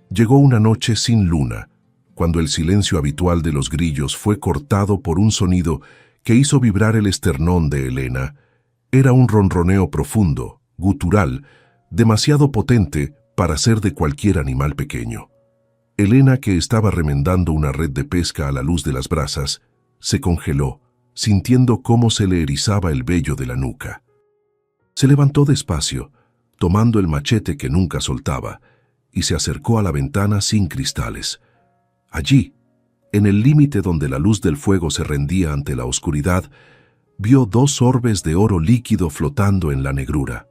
llegó una noche sin luna, cuando el silencio habitual de los grillos fue cortado por un sonido que hizo vibrar el esternón de Elena. Era un ronroneo profundo, gutural, demasiado potente para ser de cualquier animal pequeño. Elena, que estaba remendando una red de pesca a la luz de las brasas, se congeló, sintiendo cómo se le erizaba el vello de la nuca. Se levantó despacio, tomando el machete que nunca soltaba, y se acercó a la ventana sin cristales. Allí, en el límite donde la luz del fuego se rendía ante la oscuridad, vio 2 orbes de oro líquido flotando en la negrura.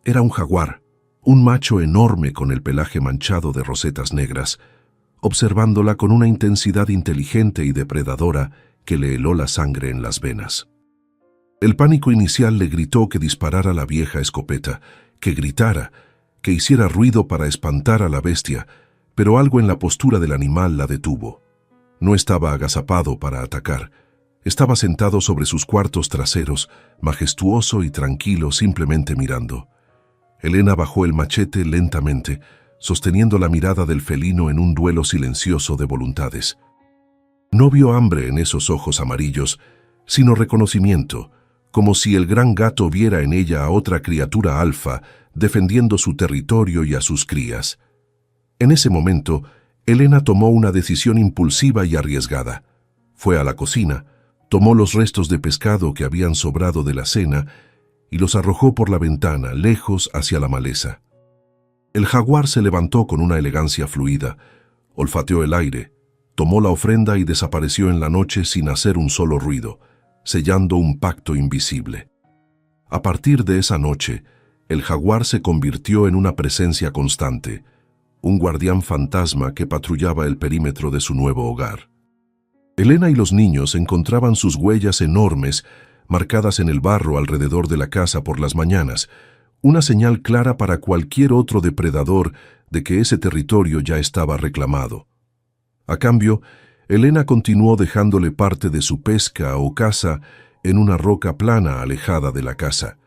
Era un jaguar, un macho enorme con el pelaje manchado de rosetas negras, observándola con una intensidad inteligente y depredadora que le heló la sangre en las venas. El pánico inicial le gritó que disparara la vieja escopeta, que gritara, que hiciera ruido para espantar a la bestia, pero algo en la postura del animal la detuvo. No estaba agazapado para atacar. Estaba sentado sobre sus cuartos traseros, majestuoso y tranquilo, simplemente mirando. Elena bajó el machete lentamente, sosteniendo la mirada del felino en un duelo silencioso de voluntades. No vio hambre en esos ojos amarillos, sino reconocimiento, como si el gran gato viera en ella a otra criatura alfa, defendiendo su territorio y a sus crías. En ese momento, Elena tomó una decisión impulsiva y arriesgada. Fue a la cocina, tomó los restos de pescado que habían sobrado de la cena y los arrojó por la ventana, lejos hacia la maleza. El jaguar se levantó con una elegancia fluida, olfateó el aire, tomó la ofrenda y desapareció en la noche sin hacer un solo ruido, sellando un pacto invisible. A partir de esa noche, el jaguar se convirtió en una presencia constante, un guardián fantasma que patrullaba el perímetro de su nuevo hogar. Elena y los niños encontraban sus huellas enormes marcadas en el barro alrededor de la casa por las mañanas, una señal clara para cualquier otro depredador de que ese territorio ya estaba reclamado. A cambio, Elena continuó dejándole parte de su pesca o caza en una roca plana alejada de la casa.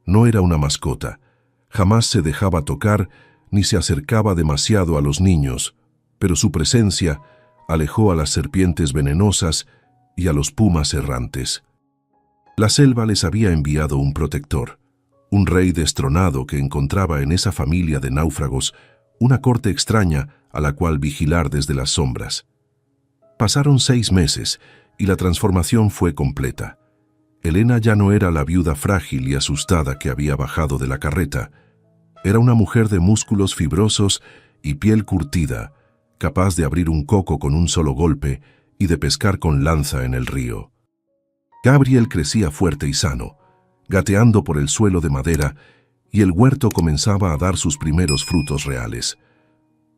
No era una mascota, jamás se dejaba tocar ni se acercaba demasiado a los niños, pero su presencia alejó a las serpientes venenosas y a los pumas errantes. La selva les había enviado un protector, un rey destronado que encontraba en esa familia de náufragos una corte extraña a la cual vigilar desde las sombras. Pasaron 6 meses y la transformación fue completa. Elena ya no era la viuda frágil y asustada que había bajado de la carreta. Era una mujer de músculos fibrosos y piel curtida, capaz de abrir un coco con un solo golpe y de pescar con lanza en el río. Gabriel crecía fuerte y sano, gateando por el suelo de madera, y el huerto comenzaba a dar sus primeros frutos reales.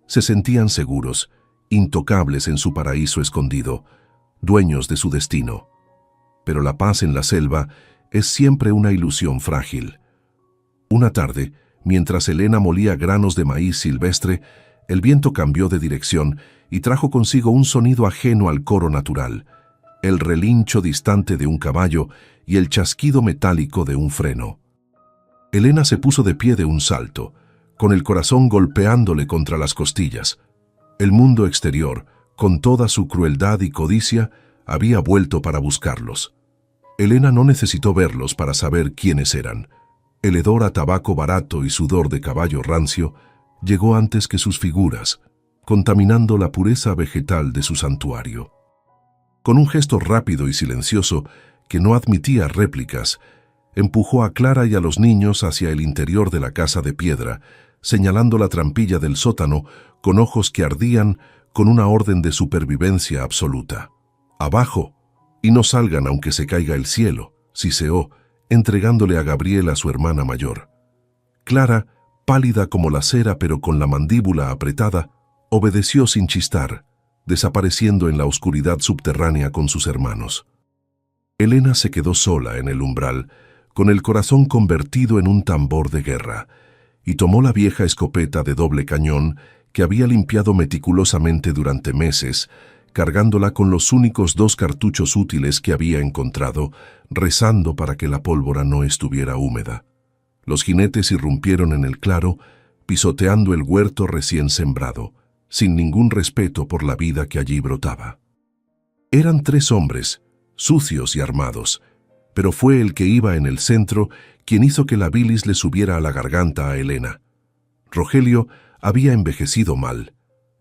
Se sentían seguros, intocables en su paraíso escondido, dueños de su destino. Pero la paz en la selva es siempre una ilusión frágil. Una tarde, mientras Elena molía granos de maíz silvestre, el viento cambió de dirección y trajo consigo un sonido ajeno al coro natural, el relincho distante de un caballo y el chasquido metálico de un freno. Elena se puso de pie de un salto, con el corazón golpeándole contra las costillas. El mundo exterior, con toda su crueldad y codicia, había vuelto para buscarlos. Elena no necesitó verlos para saber quiénes eran. El hedor a tabaco barato y sudor de caballo rancio llegó antes que sus figuras, contaminando la pureza vegetal de su santuario. Con un gesto rápido y silencioso, que no admitía réplicas, empujó a Clara y a los niños hacia el interior de la casa de piedra, señalando la trampilla del sótano con ojos que ardían con una orden de supervivencia absoluta. «Abajo, y no salgan aunque se caiga el cielo», siseó, entregándole a Gabriela, su hermana mayor. Clara, pálida como la cera pero con la mandíbula apretada, obedeció sin chistar, desapareciendo en la oscuridad subterránea con sus hermanos. Elena se quedó sola en el umbral, con el corazón convertido en un tambor de guerra, y tomó la vieja escopeta de doble cañón que había limpiado meticulosamente durante meses, cargándola con los únicos 2 cartuchos útiles que había encontrado, rezando para que la pólvora no estuviera húmeda. Los jinetes irrumpieron en el claro, pisoteando el huerto recién sembrado, sin ningún respeto por la vida que allí brotaba. Eran 3 hombres, sucios y armados, pero fue el que iba en el centro quien hizo que la bilis le subiera a la garganta a Elena. Rogelio había envejecido mal.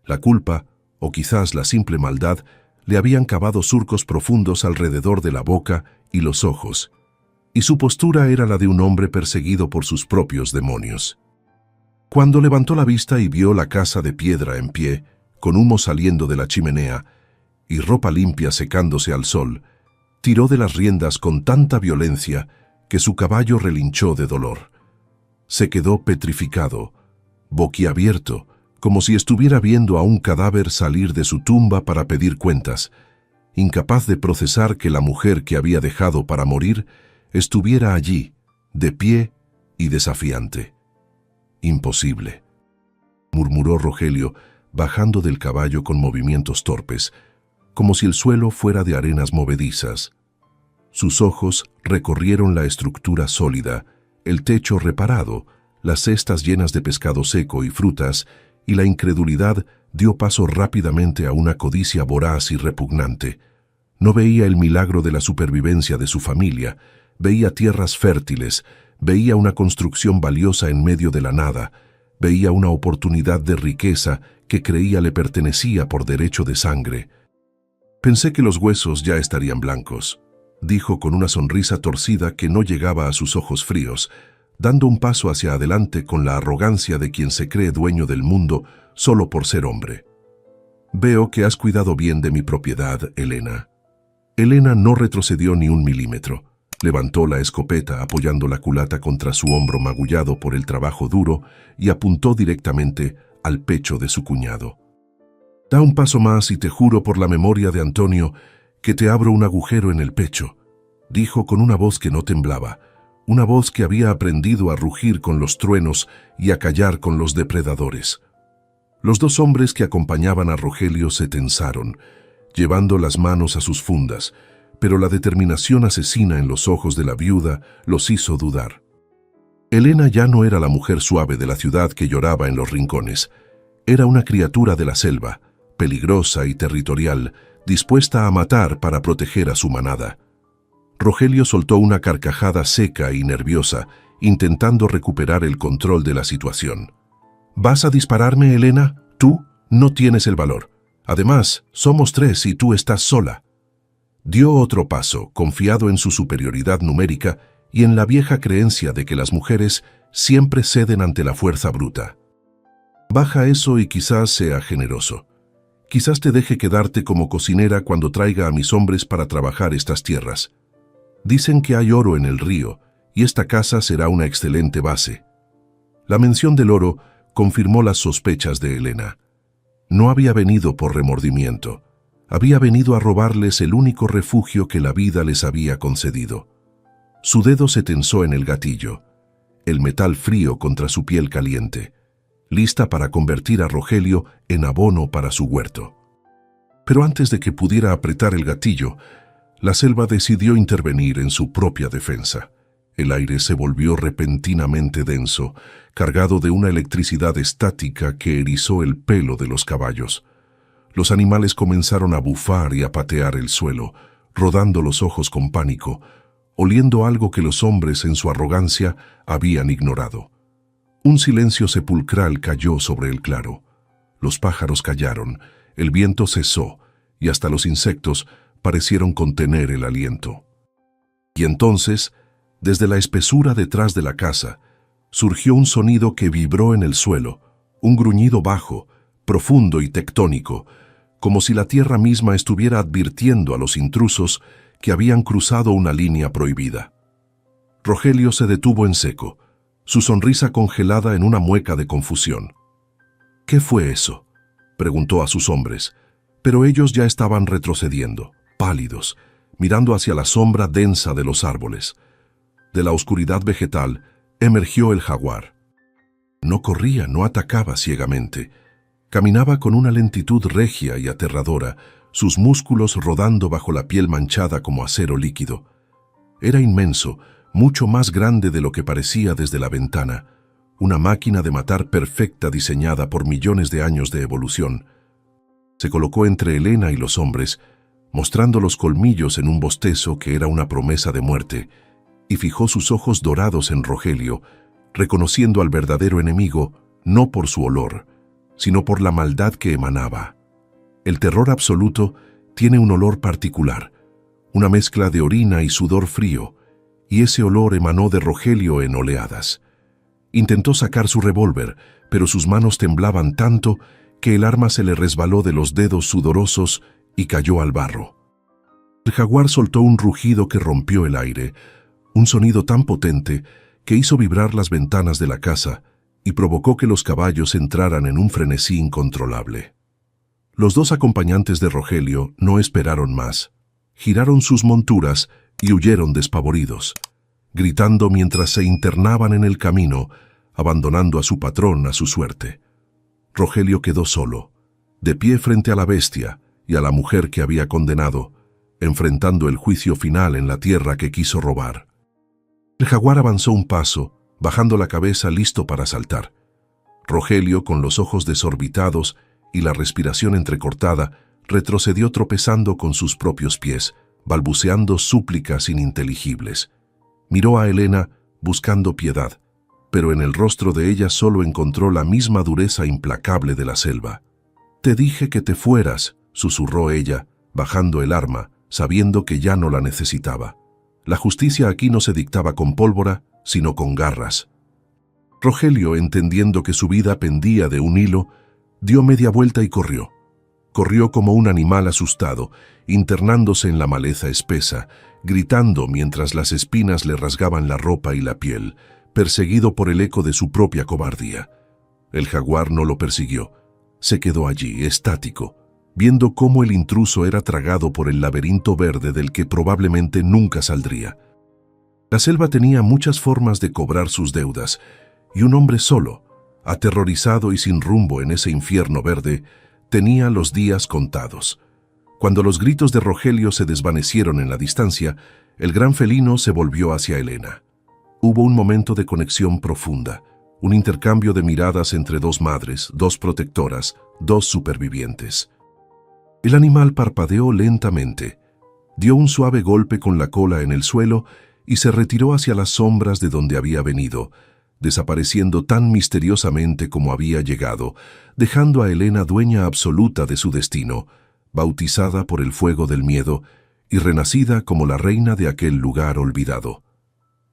La culpa, o quizás la simple maldad, le habían cavado surcos profundos alrededor de la boca y los ojos, y su postura era la de un hombre perseguido por sus propios demonios. Cuando levantó la vista y vio la casa de piedra en pie, con humo saliendo de la chimenea y ropa limpia secándose al sol, tiró de las riendas con tanta violencia que su caballo relinchó de dolor. Se quedó petrificado, boquiabierto, como si estuviera viendo a un cadáver salir de su tumba para pedir cuentas, incapaz de procesar que la mujer que había dejado para morir estuviera allí, de pie y desafiante. «Imposible», murmuró Rogelio, bajando del caballo con movimientos torpes, como si el suelo fuera de arenas movedizas. Sus ojos recorrieron la estructura sólida, el techo reparado, las cestas llenas de pescado seco y frutas, y la incredulidad dio paso rápidamente a una codicia voraz y repugnante. No veía el milagro de la supervivencia de su familia, veía tierras fértiles, veía una construcción valiosa en medio de la nada, veía una oportunidad de riqueza que creía le pertenecía por derecho de sangre. «Pensé que los huesos ya estarían blancos», dijo con una sonrisa torcida que no llegaba a sus ojos fríos, dando un paso hacia adelante con la arrogancia de quien se cree dueño del mundo solo por ser hombre. «Veo que has cuidado bien de mi propiedad, Elena». Elena no retrocedió ni un milímetro. Levantó la escopeta apoyando la culata contra su hombro magullado por el trabajo duro y apuntó directamente al pecho de su cuñado. «Da un paso más y te juro por la memoria de Antonio que te abro un agujero en el pecho», dijo con una voz que no temblaba, una voz que había aprendido a rugir con los truenos y a callar con los depredadores. Los dos hombres que acompañaban a Rogelio se tensaron, llevando las manos a sus fundas, pero la determinación asesina en los ojos de la viuda los hizo dudar. Elena ya no era la mujer suave de la ciudad que lloraba en los rincones. Era una criatura de la selva, peligrosa y territorial, dispuesta a matar para proteger a su manada. Rogelio soltó una carcajada seca y nerviosa, intentando recuperar el control de la situación. «¿Vas a dispararme, Elena? Tú no tienes el valor. Además, somos 3 y tú estás sola». Dio otro paso, confiado en su superioridad numérica y en la vieja creencia de que las mujeres siempre ceden ante la fuerza bruta. «Baja eso y quizás sea generoso. Quizás te deje quedarte como cocinera cuando traiga a mis hombres para trabajar estas tierras. Dicen que hay oro en el río y esta casa será una excelente base». La mención del oro confirmó las sospechas de Elena. No había venido por remordimiento. Había venido a robarles el único refugio que la vida les había concedido. Su dedo se tensó en el gatillo, el metal frío contra su piel caliente, lista para convertir a Rogelio en abono para su huerto. Pero antes de que pudiera apretar el gatillo, la selva decidió intervenir en su propia defensa. El aire se volvió repentinamente denso, cargado de una electricidad estática que erizó el pelo de los caballos. Los animales comenzaron a bufar y a patear el suelo, rodando los ojos con pánico, oliendo algo que los hombres en su arrogancia habían ignorado. Un silencio sepulcral cayó sobre el claro. Los pájaros callaron, el viento cesó y hasta los insectos parecieron contener el aliento. Y entonces, desde la espesura detrás de la casa, surgió un sonido que vibró en el suelo, un gruñido bajo, profundo y tectónico, como si la tierra misma estuviera advirtiendo a los intrusos que habían cruzado una línea prohibida. Rogelio se detuvo en seco, su sonrisa congelada en una mueca de confusión. «¿Qué fue eso?», preguntó a sus hombres, pero ellos ya estaban retrocediendo, pálidos, mirando hacia la sombra densa de los árboles. De la oscuridad vegetal emergió el jaguar. No corría, no atacaba ciegamente. Caminaba con una lentitud regia y aterradora, sus músculos rodando bajo la piel manchada como acero líquido. Era inmenso, mucho más grande de lo que parecía desde la ventana, una máquina de matar perfecta diseñada por millones de años de evolución. Se colocó entre Elena y los hombres, mostrando los colmillos en un bostezo que era una promesa de muerte, y fijó sus ojos dorados en Rogelio, reconociendo al verdadero enemigo no por su olor, sino por la maldad que emanaba. El terror absoluto Tiene un olor particular, una mezcla de orina y sudor frío, y ese olor emanó de Rogelio en oleadas. Intentó sacar su revólver, pero sus manos temblaban tanto que el arma se le resbaló de los dedos sudorosos y cayó al barro. El jaguar soltó un rugido que rompió el aire, un sonido tan potente que hizo vibrar las ventanas de la casa y provocó que los caballos entraran en un frenesí incontrolable. Los dos acompañantes de Rogelio no esperaron más. Giraron sus monturas y huyeron despavoridos, gritando mientras se internaban en el camino, abandonando a su patrón a su suerte. Rogelio quedó solo, de pie frente a la bestia y a la mujer que había condenado, enfrentando el juicio final en la tierra que quiso robar. El jaguar avanzó un paso, bajando la cabeza listo para saltar. Rogelio, con los ojos desorbitados y la respiración entrecortada, retrocedió tropezando con sus propios pies, balbuceando súplicas ininteligibles. Miró a Helena buscando piedad, pero en el rostro de ella solo encontró la misma dureza implacable de la selva. «Te dije que te fueras», susurró ella, bajando el arma, sabiendo que ya no la necesitaba. La justicia aquí no se dictaba con pólvora, sino con garras. Rogelio, entendiendo que su vida pendía de un hilo, dio media vuelta y corrió. Corrió como un animal asustado, internándose en la maleza espesa, gritando mientras las espinas le rasgaban la ropa y la piel, perseguido por el eco de su propia cobardía. El jaguar no lo persiguió. Se quedó allí, estático, viendo cómo el intruso era tragado por el laberinto verde del que probablemente nunca saldría. La selva tenía muchas formas de cobrar sus deudas, y un hombre solo, aterrorizado y sin rumbo en ese infierno verde, tenía los días contados. Cuando los gritos de Rogelio se desvanecieron en la distancia, el gran felino se volvió hacia Helena. Hubo un momento de conexión profunda, un intercambio de miradas entre dos madres, dos protectoras, dos supervivientes. El animal parpadeó lentamente, dio un suave golpe con la cola en el suelo y se retiró hacia las sombras de donde había venido, desapareciendo tan misteriosamente como había llegado, dejando a Helena dueña absoluta de su destino, bautizada por el fuego del miedo y renacida como la reina de aquel lugar olvidado.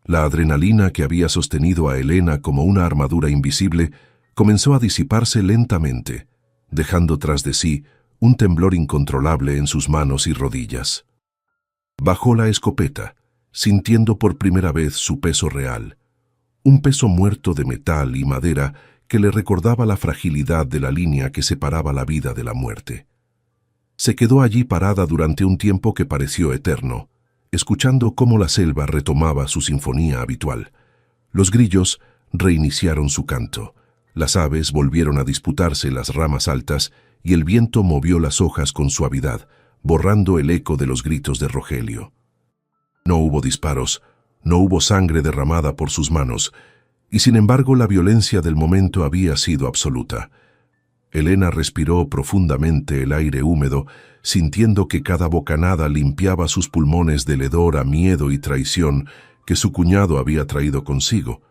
La adrenalina que había sostenido a Helena como una armadura invisible comenzó a disiparse lentamente, dejando tras de sí un temblor incontrolable en sus manos y rodillas. Bajó la escopeta, sintiendo por primera vez su peso real, un peso muerto de metal y madera que le recordaba la fragilidad de la línea que separaba la vida de la muerte. Se quedó allí parada durante un tiempo que pareció eterno, escuchando cómo la selva retomaba su sinfonía habitual. Los grillos reiniciaron su canto, las aves volvieron a disputarse las ramas altas y el viento movió las hojas con suavidad, borrando el eco de los gritos de Rogelio. No hubo disparos, no hubo sangre derramada por sus manos, y sin embargo la violencia del momento había sido absoluta. Helena respiró profundamente el aire húmedo, sintiendo que cada bocanada limpiaba sus pulmones del hedor a miedo y traición que su cuñado había traído consigo,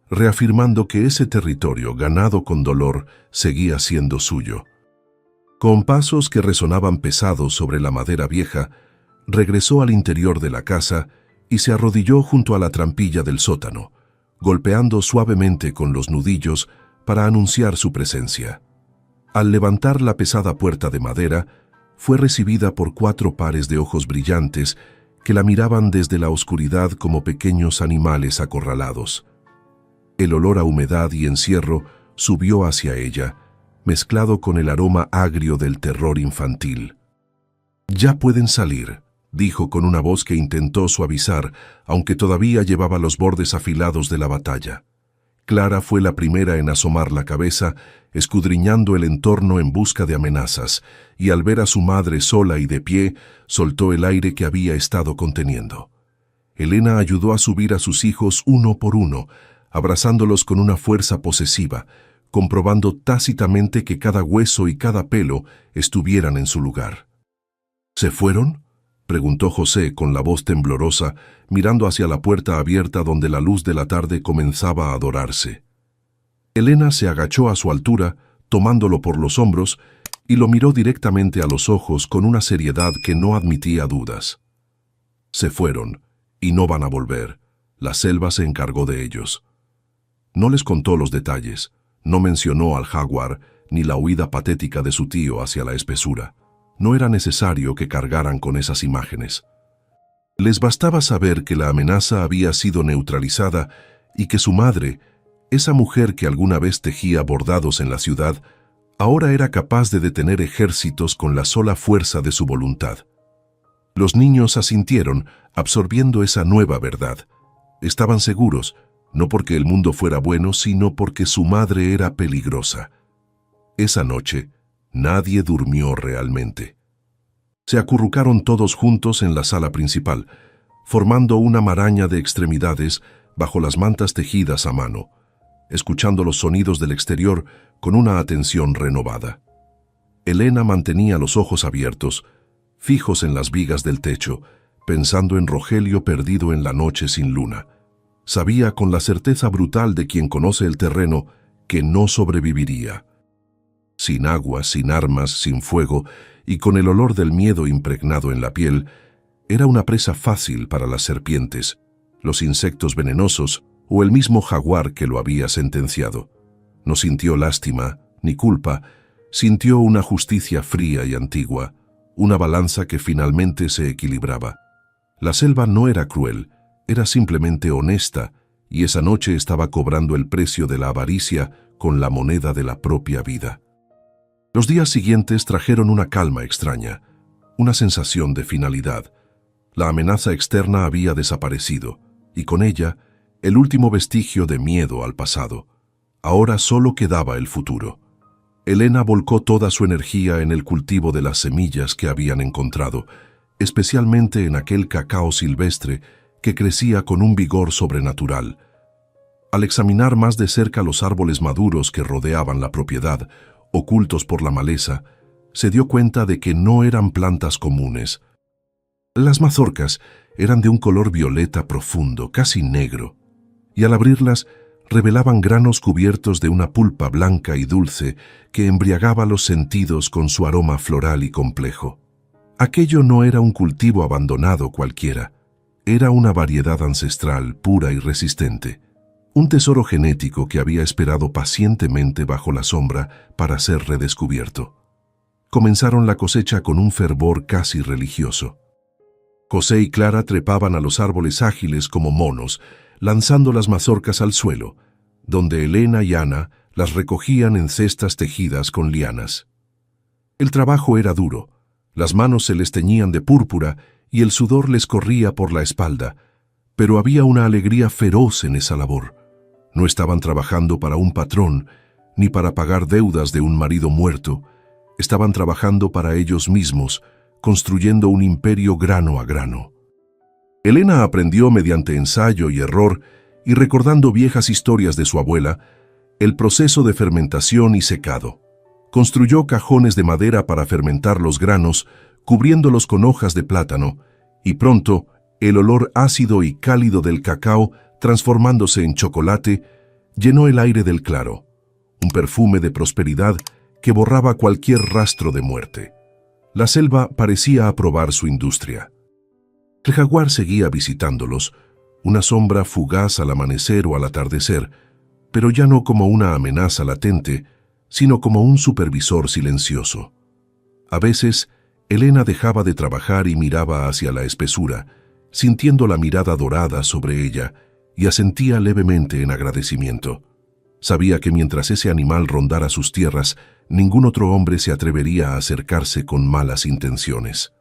reafirmando que ese territorio, ganado con dolor, seguía siendo suyo. Con pasos que resonaban pesados sobre la madera vieja, regresó al interior de la casa y se arrodilló junto a la trampilla del sótano, golpeando suavemente con los nudillos para anunciar su presencia. Al levantar la pesada puerta de madera, fue recibida por 4 pares de ojos brillantes que la miraban desde la oscuridad como pequeños animales acorralados. El olor a humedad y encierro subió hacia ella, mezclado con el aroma agrio del terror infantil. «Ya pueden salir», dijo con una voz que intentó suavizar, aunque todavía llevaba los bordes afilados de la batalla. Clara fue la primera en asomar la cabeza, escudriñando el entorno en busca de amenazas, y al ver a su madre sola y de pie, soltó el aire que había estado conteniendo. Helena ayudó a subir a sus hijos uno por uno, abrazándolos con una fuerza posesiva, comprobando tácitamente que cada hueso y cada pelo estuvieran en su lugar. «¿Se fueron?», preguntó José con la voz temblorosa, mirando hacia la puerta abierta donde la luz de la tarde comenzaba a dorarse. Helena se agachó a su altura, tomándolo por los hombros, y lo miró directamente a los ojos con una seriedad que no admitía dudas. Se fueron, y no van a volver. La selva se encargó de ellos. No les contó los detalles, no mencionó al jaguar ni la huida patética de su tío hacia la espesura. No era necesario que cargaran con esas imágenes. Les bastaba saber que la amenaza había sido neutralizada y que su madre, esa mujer que alguna vez tejía bordados en la ciudad, ahora era capaz de detener ejércitos con la sola fuerza de su voluntad. Los niños asintieron, absorbiendo esa nueva verdad. Estaban seguros, no porque el mundo fuera bueno, sino porque su madre era peligrosa. Esa noche, nadie durmió realmente. Se acurrucaron todos juntos en la sala principal, formando una maraña de extremidades bajo las mantas tejidas a mano, escuchando los sonidos del exterior con una atención renovada. Elena mantenía los ojos abiertos, fijos en las vigas del techo, pensando en Rogelio perdido en la noche sin luna. Sabía con la certeza brutal de quien conoce el terreno que no sobreviviría. Sin agua, sin armas, sin fuego y con el olor del miedo impregnado en la piel, era una presa fácil para las serpientes, los insectos venenosos o el mismo jaguar que lo había sentenciado. No sintió lástima ni culpa, sintió una justicia fría y antigua, una balanza que finalmente se equilibraba. La selva no era cruel, era simplemente honesta, y esa noche estaba cobrando el precio de la avaricia con la moneda de la propia vida. Los días siguientes trajeron una calma extraña, una sensación de finalidad. La amenaza externa había desaparecido, y con ella, el último vestigio de miedo al pasado. Ahora solo quedaba el futuro. Elena volcó toda su energía en el cultivo de las semillas que habían encontrado, especialmente en aquel cacao silvestre que crecía con un vigor sobrenatural. Al examinar más de cerca los árboles maduros que rodeaban la propiedad, ocultos por la maleza, se dio cuenta de que no eran plantas comunes. Las mazorcas eran de un color violeta profundo, casi negro, y al abrirlas revelaban granos cubiertos de una pulpa blanca y dulce que embriagaba los sentidos con su aroma floral y complejo. Aquello no era un cultivo abandonado cualquiera, era una variedad ancestral pura y resistente, un tesoro genético que había esperado pacientemente bajo la sombra para ser redescubierto. Comenzaron la cosecha con un fervor casi religioso. José y Clara trepaban a los árboles ágiles como monos, lanzando las mazorcas al suelo, donde Elena y Ana las recogían en cestas tejidas con lianas. El trabajo era duro, las manos se les teñían de púrpura y el sudor les corría por la espalda, pero había una alegría feroz en esa labor. No estaban trabajando para un patrón, ni para pagar deudas de un marido muerto. Estaban trabajando para ellos mismos, construyendo un imperio grano a grano. Elena aprendió mediante ensayo y error y recordando viejas historias de su abuela, el proceso de fermentación y secado. Construyó cajones de madera para fermentar los granos, cubriéndolos con hojas de plátano, y pronto el olor ácido y cálido del cacao, transformándose en chocolate, llenó el aire del claro, un perfume de prosperidad que borraba cualquier rastro de muerte. La selva parecía aprobar su industria. El jaguar seguía visitándolos, una sombra fugaz al amanecer o al atardecer, pero ya no como una amenaza latente, sino como un supervisor silencioso. A veces, Elena dejaba de trabajar y miraba hacia la espesura, sintiendo la mirada dorada sobre ella, y asentía levemente en agradecimiento. Sabía que mientras ese animal rondara sus tierras, ningún otro hombre se atrevería a acercarse con malas intenciones.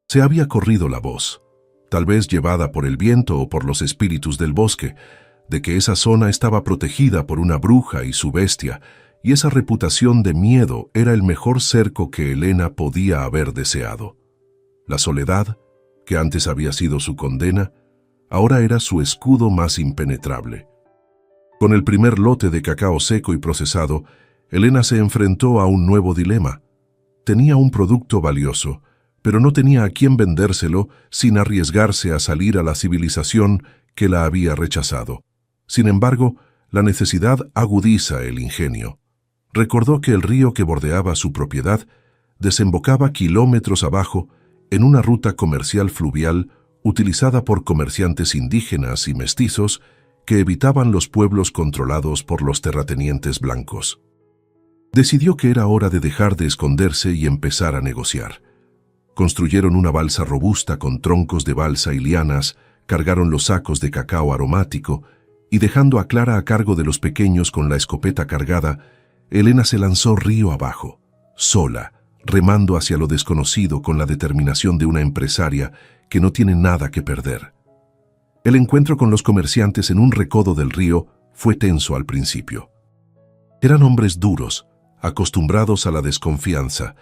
Se había corrido la voz, tal vez llevada por el viento o por los espíritus del bosque, de que esa zona estaba protegida por una bruja y su bestia, y esa reputación de miedo era el mejor cerco que Elena podía haber deseado. La soledad, que antes había sido su condena, ahora era su escudo más impenetrable. Con el primer lote de cacao seco y procesado, Elena se enfrentó a un nuevo dilema. Tenía un producto valioso, pero no tenía a quién vendérselo sin arriesgarse a salir a la civilización que la había rechazado. Sin embargo, la necesidad agudiza el ingenio. Recordó que el río que bordeaba su propiedad desembocaba kilómetros abajo en una ruta comercial fluvial utilizada por comerciantes indígenas y mestizos que evitaban los pueblos controlados por los terratenientes blancos. Decidió que era hora de dejar de esconderse y empezar a negociar. Construyeron una balsa robusta con troncos de balsa y lianas, cargaron los sacos de cacao aromático y, dejando a Clara a cargo de los pequeños con la escopeta cargada, Elena se lanzó río abajo, sola, remando hacia lo desconocido con la determinación de una empresaria que no tiene nada que perder. El encuentro con los comerciantes en un recodo del río fue tenso al principio. Eran hombres duros, acostumbrados a la desconfianza,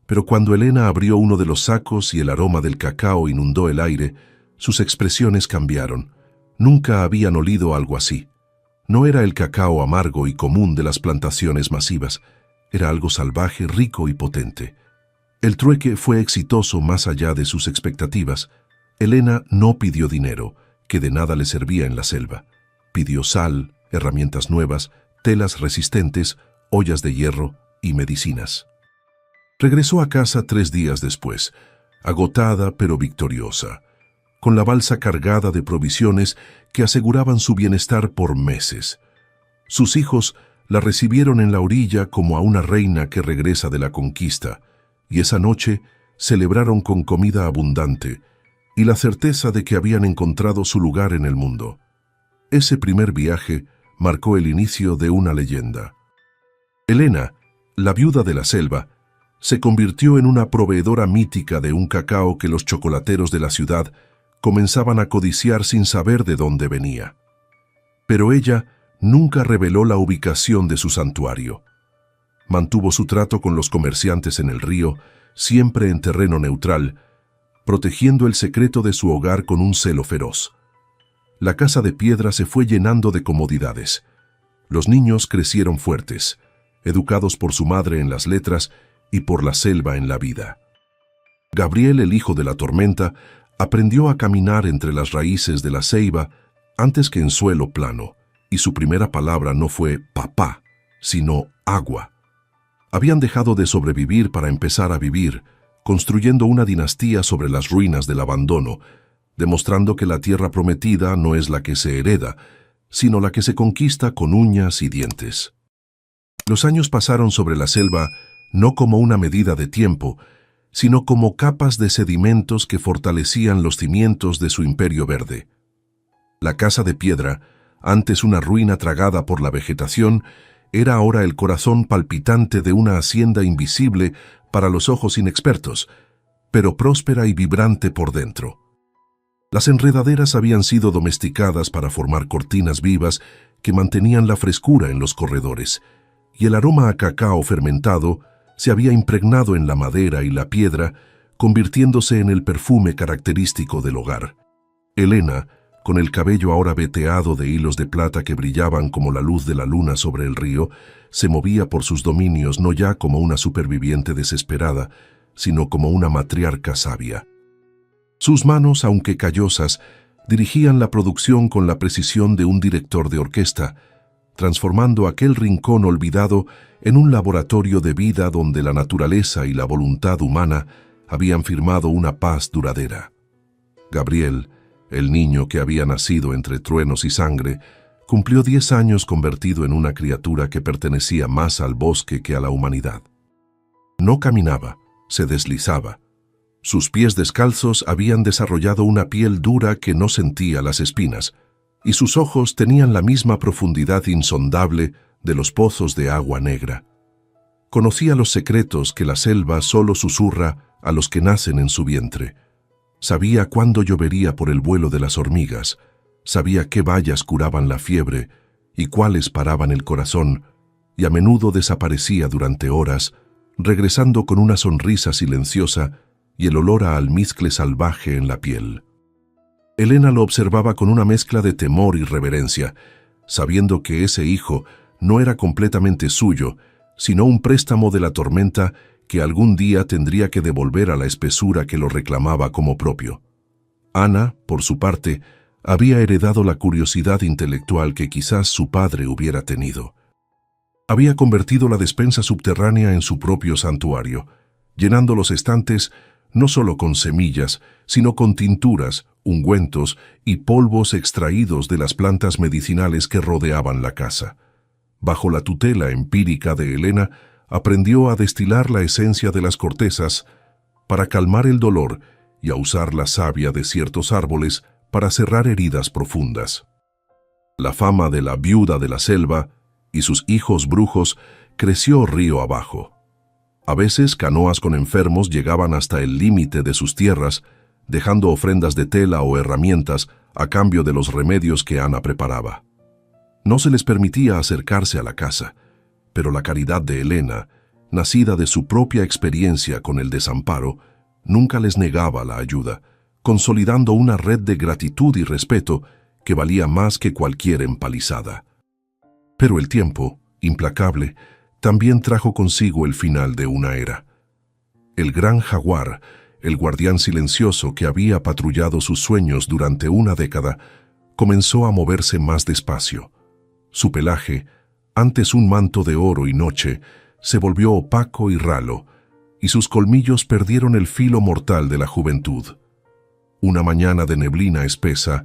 pero cuando Elena abrió uno de los sacos y el aroma del cacao inundó el aire, sus expresiones cambiaron. Nunca habían olido algo así. No era el cacao amargo y común de las plantaciones masivas, era algo salvaje, rico y potente. El trueque fue exitoso más allá de sus expectativas. Elena no pidió dinero, que de nada le servía en la selva. Pidió sal, herramientas nuevas, telas resistentes, ollas de hierro y medicinas. Regresó a casa 3 días después, agotada pero victoriosa, con la balsa cargada de provisiones que aseguraban su bienestar por meses. Sus hijos la recibieron en la orilla como a una reina que regresa de la conquista, y esa noche celebraron con comida abundante y la certeza de que habían encontrado su lugar en el mundo. Ese primer viaje marcó el inicio de una leyenda. Elena, la viuda de la selva, se convirtió en una proveedora mítica de un cacao que los chocolateros de la ciudad comenzaban a codiciar sin saber de dónde venía. Pero ella nunca reveló la ubicación de su santuario. Mantuvo su trato con los comerciantes en el río, siempre en terreno neutral, protegiendo el secreto de su hogar con un celo feroz. La casa de piedra se fue llenando de comodidades. Los niños crecieron fuertes, educados por su madre en las letras y por la selva en la vida. Gabriel, el hijo de la tormenta, aprendió a caminar entre las raíces de la ceiba antes que en suelo plano, y su primera palabra no fue papá, sino agua. Habían dejado de sobrevivir para empezar a vivir, construyendo una dinastía sobre las ruinas del abandono, demostrando que la tierra prometida no es la que se hereda, sino la que se conquista con uñas y dientes. Los años pasaron sobre la selva no como una medida de tiempo, sino como capas de sedimentos que fortalecían los cimientos de su imperio verde. La casa de piedra, antes una ruina tragada por la vegetación, era ahora el corazón palpitante de una hacienda invisible para los ojos inexpertos, pero próspera y vibrante por dentro. Las enredaderas habían sido domesticadas para formar cortinas vivas que mantenían la frescura en los corredores, y el aroma a cacao fermentado se había impregnado en la madera y la piedra, convirtiéndose en el perfume característico del hogar. Elena, con el cabello ahora veteado de hilos de plata que brillaban como la luz de la luna sobre el río, se movía por sus dominios no ya como una superviviente desesperada, sino como una matriarca sabia. Sus manos, aunque callosas, dirigían la producción con la precisión de un director de orquesta, transformando aquel rincón olvidado en un laboratorio de vida donde la naturaleza y la voluntad humana habían firmado una paz duradera. Gabriel, el niño que había nacido entre truenos y sangre, cumplió 10 años convertido en una criatura que pertenecía más al bosque que a la humanidad. No caminaba, se deslizaba. Sus pies descalzos habían desarrollado una piel dura que no sentía las espinas, y sus ojos tenían la misma profundidad insondable de los pozos de agua negra. Conocía los secretos que la selva solo susurra a los que nacen en su vientre. Sabía cuándo llovería por el vuelo de las hormigas, sabía qué bayas curaban la fiebre y cuáles paraban el corazón, y a menudo desaparecía durante horas, regresando con una sonrisa silenciosa y el olor a almizcle salvaje en la piel. Elena lo observaba con una mezcla de temor y reverencia, sabiendo que ese hijo no era completamente suyo, sino un préstamo de la tormenta que algún día tendría que devolver a la espesura que lo reclamaba como propio. Ana, por su parte, había heredado la curiosidad intelectual que quizás su padre hubiera tenido. Había convertido la despensa subterránea en su propio santuario, llenando los estantes no solo con semillas, sino con tinturas, ungüentos y polvos extraídos de las plantas medicinales que rodeaban la casa. Bajo la tutela empírica de Elena, aprendió a destilar la esencia de las cortezas para calmar el dolor y a usar la savia de ciertos árboles para cerrar heridas profundas. La fama de la viuda de la selva y sus hijos brujos creció río abajo. A veces canoas con enfermos llegaban hasta el límite de sus tierras, dejando ofrendas de tela o herramientas a cambio de los remedios que Ana preparaba. No se les permitía acercarse a la casa, pero la caridad de Elena, nacida de su propia experiencia con el desamparo, nunca les negaba la ayuda, consolidando una red de gratitud y respeto que valía más que cualquier empalizada. Pero el tiempo, implacable, también trajo consigo el final de una era. El gran jaguar, el guardián silencioso que había patrullado sus sueños durante una década, comenzó a moverse más despacio. Su pelaje, antes un manto de oro y noche, se volvió opaco y ralo, y sus colmillos perdieron el filo mortal de la juventud. Una mañana de neblina espesa,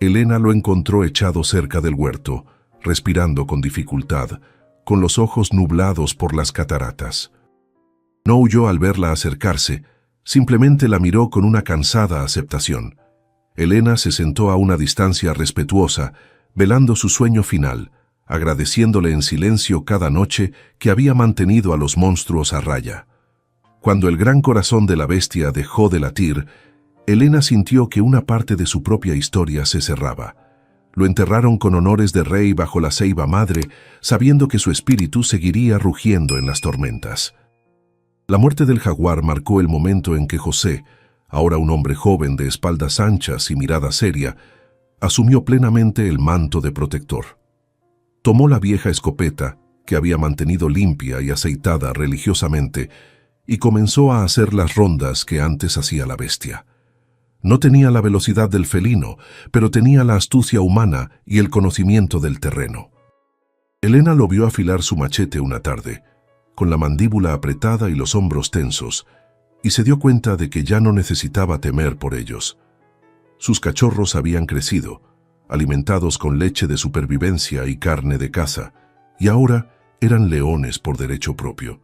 Elena lo encontró echado cerca del huerto, respirando con dificultad, con los ojos nublados por las cataratas. No huyó al verla acercarse, simplemente la miró con una cansada aceptación. Elena se sentó a una distancia respetuosa, velando su sueño final, agradeciéndole en silencio cada noche que había mantenido a los monstruos a raya. Cuando el gran corazón de la bestia dejó de latir, Elena sintió que una parte de su propia historia se cerraba. Lo enterraron con honores de rey bajo la ceiba madre, sabiendo que su espíritu seguiría rugiendo en las tormentas. La muerte del jaguar marcó el momento en que José, ahora un hombre joven de espaldas anchas y mirada seria, asumió plenamente el manto de protector. Tomó la vieja escopeta, que había mantenido limpia y aceitada religiosamente, y comenzó a hacer las rondas que antes hacía la bestia. No tenía la velocidad del felino, pero tenía la astucia humana y el conocimiento del terreno. Elena lo vio afilar su machete una tarde, con la mandíbula apretada y los hombros tensos, y se dio cuenta de que ya no necesitaba temer por ellos. Sus cachorros habían crecido, alimentados con leche de supervivencia y carne de caza, y ahora eran leones por derecho propio.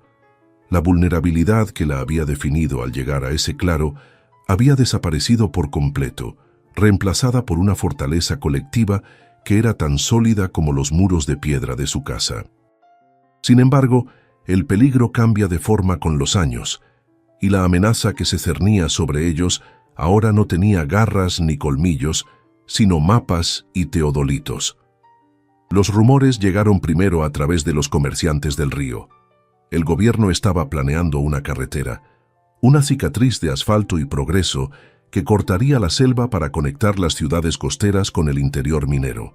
La vulnerabilidad que la había definido al llegar a ese claro había desaparecido por completo, reemplazada por una fortaleza colectiva que era tan sólida como los muros de piedra de su casa. Sin embargo, el peligro cambia de forma con los años, y la amenaza que se cernía sobre ellos ahora no tenía garras ni colmillos, sino mapas y teodolitos. Los rumores llegaron primero a través de los comerciantes del río. El gobierno estaba planeando una carretera, una cicatriz de asfalto y progreso que cortaría la selva para conectar las ciudades costeras con el interior minero.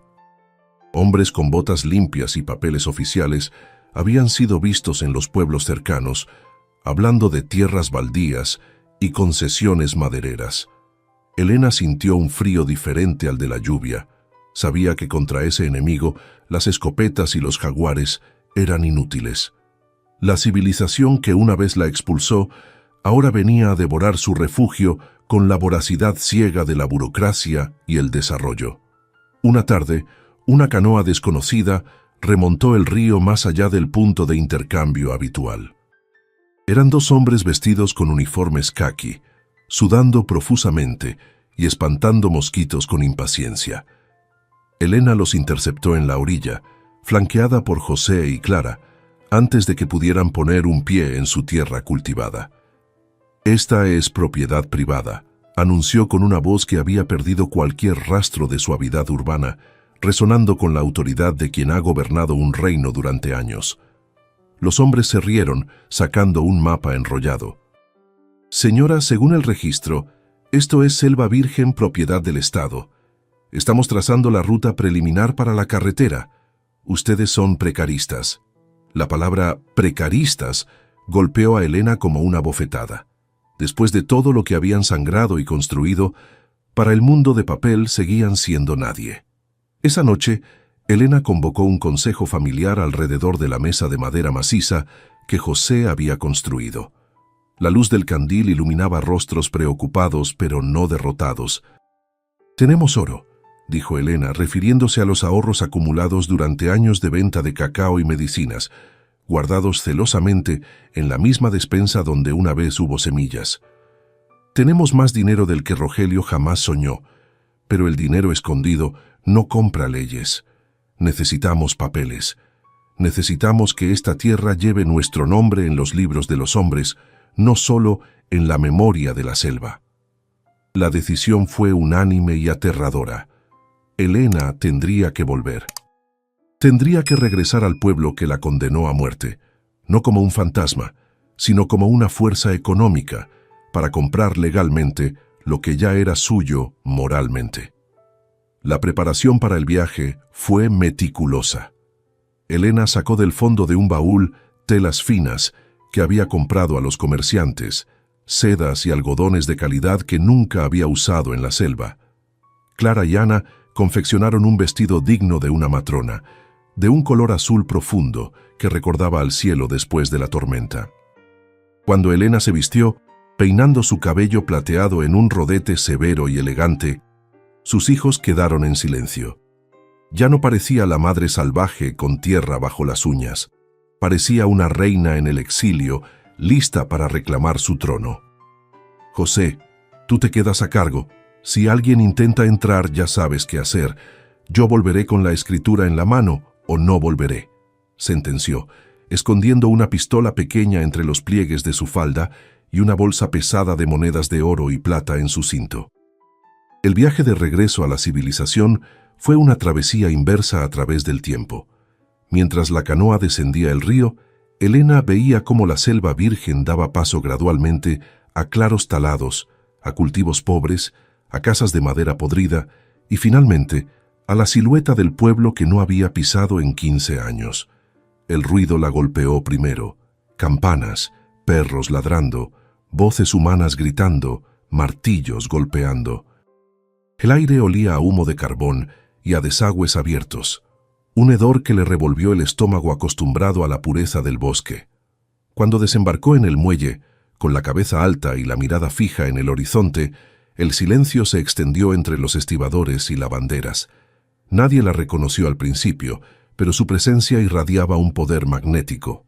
Hombres con botas limpias y papeles oficiales habían sido vistos en los pueblos cercanos, hablando de tierras baldías y concesiones madereras. Elena sintió un frío diferente al de la lluvia. Sabía que contra ese enemigo las escopetas y los jaguares eran inútiles. La civilización que una vez la expulsó ahora venía a devorar su refugio con la voracidad ciega de la burocracia y el desarrollo. Una tarde, una canoa desconocida remontó el río más allá del punto de intercambio habitual. Eran dos hombres vestidos con uniformes caqui, sudando profusamente y espantando mosquitos con impaciencia. Elena los interceptó en la orilla, flanqueada por José y Clara, antes de que pudieran poner un pie en su tierra cultivada. «Esta es propiedad privada», anunció con una voz que había perdido cualquier rastro de suavidad urbana, resonando con la autoridad de quien ha gobernado un reino durante años. Los hombres se rieron, sacando un mapa enrollado. «Señora, según el registro, esto es selva virgen propiedad del Estado. Estamos trazando la ruta preliminar para la carretera. Ustedes son precaristas». La palabra precaristas golpeó a Elena como una bofetada. Después de todo lo que habían sangrado y construido, para el mundo de papel seguían siendo nadie. Esa noche, Elena convocó un consejo familiar alrededor de la mesa de madera maciza que José había construido. La luz del candil iluminaba rostros preocupados pero no derrotados. «Tenemos oro», dijo Elena, refiriéndose a los ahorros acumulados durante años de venta de cacao y medicinas, guardados celosamente en la misma despensa donde una vez hubo semillas. «Tenemos más dinero del que Rogelio jamás soñó, pero el dinero escondido no compra leyes. Necesitamos papeles. Necesitamos que esta tierra lleve nuestro nombre en los libros de los hombres, no solo en la memoria de la selva». La decisión fue unánime y aterradora. Elena tendría que volver. Tendría que regresar al pueblo que la condenó a muerte, no como un fantasma, sino como una fuerza económica, para comprar legalmente lo que ya era suyo moralmente. La preparación para el viaje fue meticulosa. Elena sacó del fondo de un baúl telas finas que había comprado a los comerciantes, sedas y algodones de calidad que nunca había usado en la selva. Clara y Ana confeccionaron un vestido digno de una matrona, de un color azul profundo que recordaba al cielo después de la tormenta. Cuando Elena se vistió, peinando su cabello plateado en un rodete severo y elegante, sus hijos quedaron en silencio. Ya no parecía la madre salvaje con tierra bajo las uñas. Parecía una reina en el exilio, lista para reclamar su trono. «José, tú te quedas a cargo. Si alguien intenta entrar, ya sabes qué hacer. Yo volveré con la escritura en la mano o no volveré», sentenció, escondiendo una pistola pequeña entre los pliegues de su falda y una bolsa pesada de monedas de oro y plata en su cinto. El viaje de regreso a la civilización fue una travesía inversa a través del tiempo. Mientras la canoa descendía el río, Elena veía cómo la selva virgen daba paso gradualmente a claros talados, a cultivos pobres, a casas de madera podrida y finalmente a la silueta del pueblo que no había pisado en 15 años. El ruido la golpeó primero: campanas, perros ladrando, voces humanas gritando, martillos golpeando. El aire olía a humo de carbón y a desagües abiertos, un hedor que le revolvió el estómago acostumbrado a la pureza del bosque. Cuando desembarcó en el muelle, con la cabeza alta y la mirada fija en el horizonte, el silencio se extendió entre los estibadores y lavanderas. Nadie la reconoció al principio, pero su presencia irradiaba un poder magnético.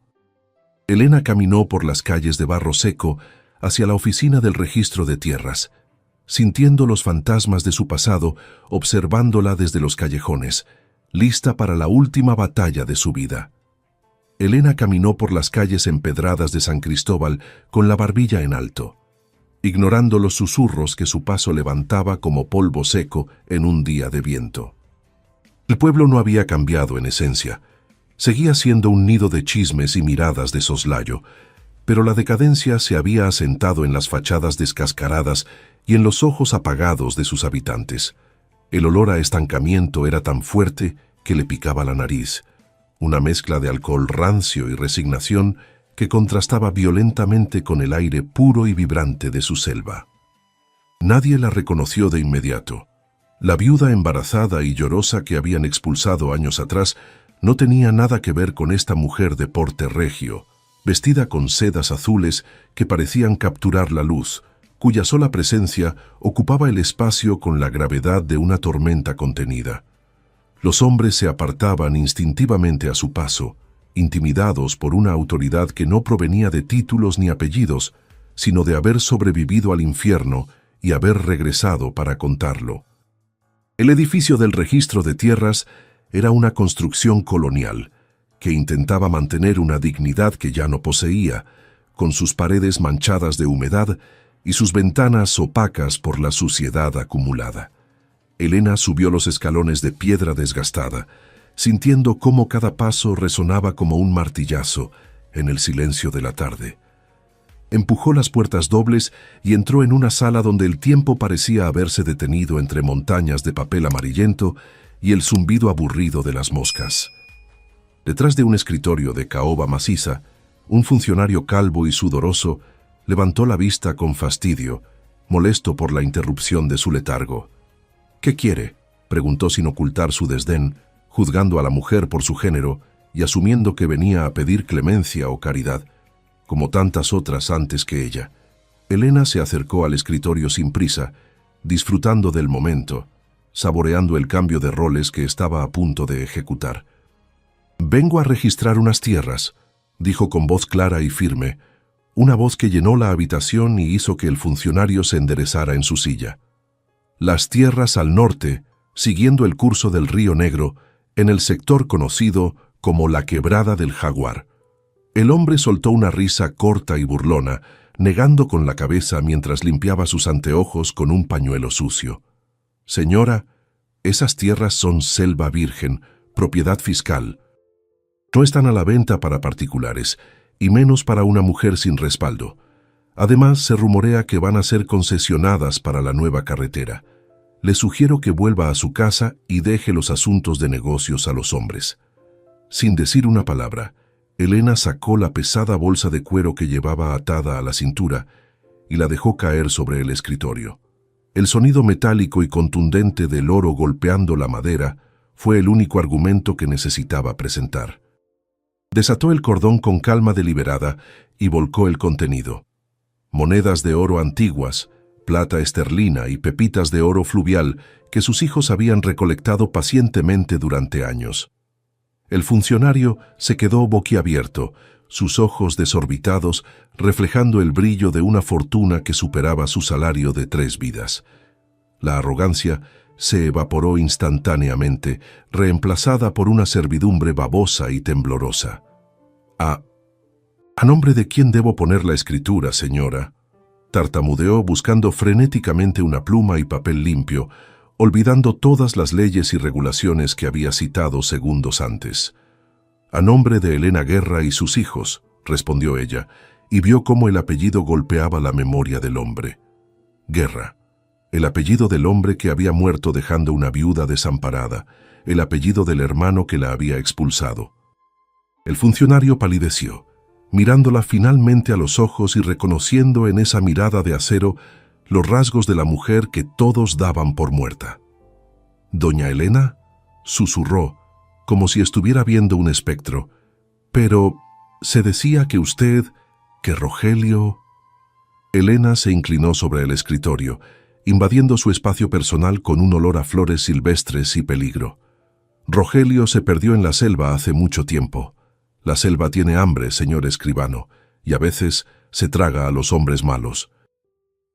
Elena caminó por las calles de barro seco hacia la oficina del registro de tierras, sintiendo los fantasmas de su pasado, observándola desde los callejones, lista para la última batalla de su vida. Elena caminó por las calles empedradas de San Cristóbal con la barbilla en alto, ignorando los susurros que su paso levantaba como polvo seco en un día de viento. El pueblo no había cambiado en esencia. Seguía siendo un nido de chismes y miradas de soslayo, pero la decadencia se había asentado en las fachadas descascaradas y en los ojos apagados de sus habitantes. El olor a estancamiento era tan fuerte que le picaba la nariz, una mezcla de alcohol rancio y resignación que contrastaba violentamente con el aire puro y vibrante de su selva. Nadie la reconoció de inmediato. La viuda embarazada y llorosa que habían expulsado años atrás no tenía nada que ver con esta mujer de porte regio, vestida con sedas azules que parecían capturar la luz, cuya sola presencia ocupaba el espacio con la gravedad de una tormenta contenida. Los hombres se apartaban instintivamente a su paso, intimidados por una autoridad que no provenía de títulos ni apellidos, sino de haber sobrevivido al infierno y haber regresado para contarlo. El edificio del registro de tierras era una construcción colonial, que intentaba mantener una dignidad que ya no poseía, con sus paredes manchadas de humedad y sus ventanas opacas por la suciedad acumulada. Elena subió los escalones de piedra desgastada, sintiendo cómo cada paso resonaba como un martillazo en el silencio de la tarde. Empujó las puertas dobles y entró en una sala donde el tiempo parecía haberse detenido entre montañas de papel amarillento y el zumbido aburrido de las moscas. Detrás de un escritorio de caoba maciza, un funcionario calvo y sudoroso levantó la vista con fastidio, molesto por la interrupción de su letargo. «¿Qué quiere?», preguntó sin ocultar su desdén, juzgando a la mujer por su género y asumiendo que venía a pedir clemencia o caridad, como tantas otras antes que ella. Elena se acercó al escritorio sin prisa, disfrutando del momento, saboreando el cambio de roles que estaba a punto de ejecutar. «Vengo a registrar unas tierras», dijo con voz clara y firme, una voz que llenó la habitación y hizo que el funcionario se enderezara en su silla. «Las tierras al norte, siguiendo el curso del río Negro, en el sector conocido como la Quebrada del Jaguar». El hombre soltó una risa corta y burlona, negando con la cabeza mientras limpiaba sus anteojos con un pañuelo sucio. «Señora, esas tierras son selva virgen, propiedad fiscal. No están a la venta para particulares, y menos para una mujer sin respaldo. Además, se rumorea que van a ser concesionadas para la nueva carretera. Le sugiero que vuelva a su casa y deje los asuntos de negocios a los hombres». Sin decir una palabra, Elena sacó la pesada bolsa de cuero que llevaba atada a la cintura y la dejó caer sobre el escritorio. El sonido metálico y contundente del oro golpeando la madera fue el único argumento que necesitaba presentar. Desató el cordón con calma deliberada y volcó el contenido. Monedas de oro antiguas, plata esterlina y pepitas de oro fluvial que sus hijos habían recolectado pacientemente durante años. El funcionario se quedó boquiabierto, sus ojos desorbitados reflejando el brillo de una fortuna que superaba su salario de 3 vidas. La arrogancia se evaporó instantáneamente, reemplazada por una servidumbre babosa y temblorosa. ¿A nombre de quién debo poner la escritura, señora?», tartamudeó buscando frenéticamente una pluma y papel limpio, olvidando todas las leyes y regulaciones que había citado segundos antes. «A nombre de Elena Guerra y sus hijos», respondió ella, y vio cómo el apellido golpeaba la memoria del hombre. Guerra, el apellido del hombre que había muerto dejando una viuda desamparada, el apellido del hermano que la había expulsado. El funcionario palideció, mirándola finalmente a los ojos y reconociendo en esa mirada de acero los rasgos de la mujer que todos daban por muerta. «¿Doña Elena?», susurró, como si estuviera viendo un espectro. «Pero se decía que usted, que Rogelio...». Elena se inclinó sobre el escritorio, invadiendo su espacio personal con un olor a flores silvestres y peligro. «Rogelio se perdió en la selva hace mucho tiempo. La selva tiene hambre, señor escribano, y a veces se traga a los hombres malos.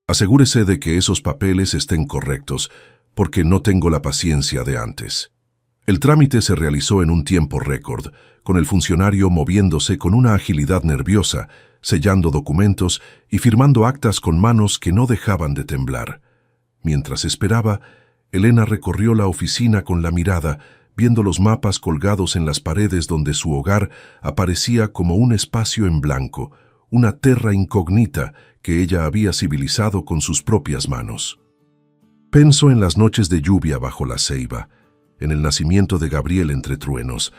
Asegúrese de que esos papeles estén correctos, porque no tengo la paciencia de antes». El trámite se realizó en un tiempo récord, con el funcionario moviéndose con una agilidad nerviosa, sellando documentos y firmando actas con manos que no dejaban de temblar. Mientras esperaba, Elena recorrió la oficina con la mirada, viendo los mapas colgados en las paredes donde su hogar aparecía como un espacio en blanco, una terra incognita que ella había civilizado con sus propias manos. Pensó en las noches de lluvia bajo la ceiba, en el nacimiento de Gabriel entre truenos,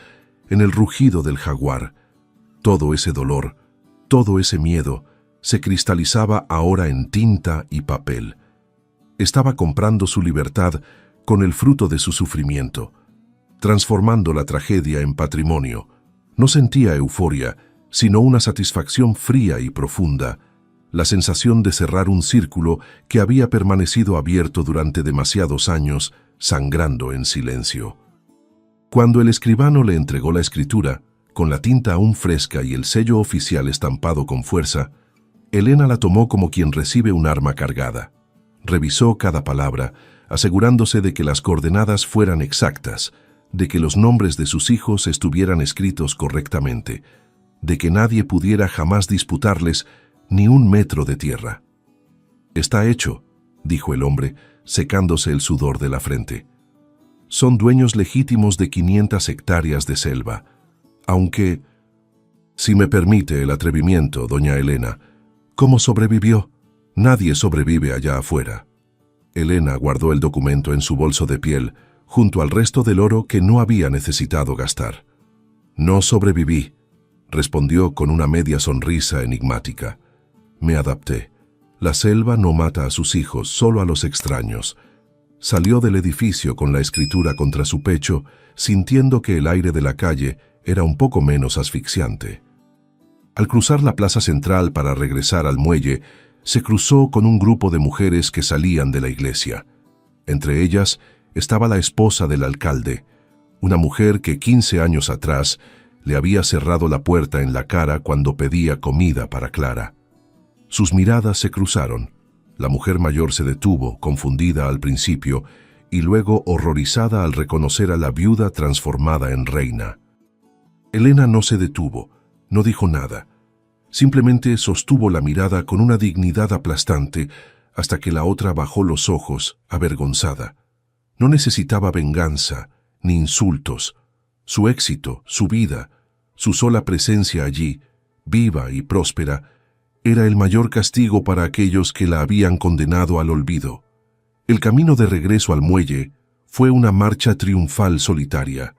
en el rugido del jaguar. Todo ese dolor, todo ese miedo, se cristalizaba ahora en tinta y papel. Estaba comprando su libertad con el fruto de su sufrimiento, transformando la tragedia en patrimonio. No sentía euforia, sino una satisfacción fría y profunda, la sensación de cerrar un círculo que había permanecido abierto durante demasiados años, sangrando en silencio. Cuando el escribano le entregó la escritura, con la tinta aún fresca y el sello oficial estampado con fuerza, Elena la tomó como quien recibe un arma cargada. Revisó cada palabra, asegurándose de que las coordenadas fueran exactas, de que los nombres de sus hijos estuvieran escritos correctamente, de que nadie pudiera jamás disputarles ni un metro de tierra. «Está hecho», dijo el hombre, secándose el sudor de la frente. «Son dueños legítimos de 500 hectáreas de selva, aunque, si me permite el atrevimiento, doña Elena, ¿cómo sobrevivió? Nadie sobrevive allá afuera». Elena guardó el documento en su bolso de piel, junto al resto del oro que no había necesitado gastar. «No sobreviví», respondió con una media sonrisa enigmática. «Me adapté. La selva no mata a sus hijos, solo a los extraños. Salió del edificio con la escritura contra su pecho, sintiendo que el aire de la calle era un poco menos asfixiante. Al cruzar la plaza central para regresar al muelle, se cruzó con un grupo de mujeres que salían de la iglesia. Entre ellas estaba la esposa del alcalde, una mujer que 15 años atrás le había cerrado la puerta en la cara cuando pedía comida para Clara. Sus miradas se cruzaron. La mujer mayor se detuvo, confundida al principio, y luego horrorizada al reconocer a la viuda transformada en reina. Elena no se detuvo, no dijo nada. Simplemente sostuvo la mirada con una dignidad aplastante hasta que la otra bajó los ojos, avergonzada. No necesitaba venganza, ni insultos. Su éxito, su vida, su sola presencia allí, viva y próspera, era el mayor castigo para aquellos que la habían condenado al olvido. El camino de regreso al muelle fue una marcha triunfal solitaria.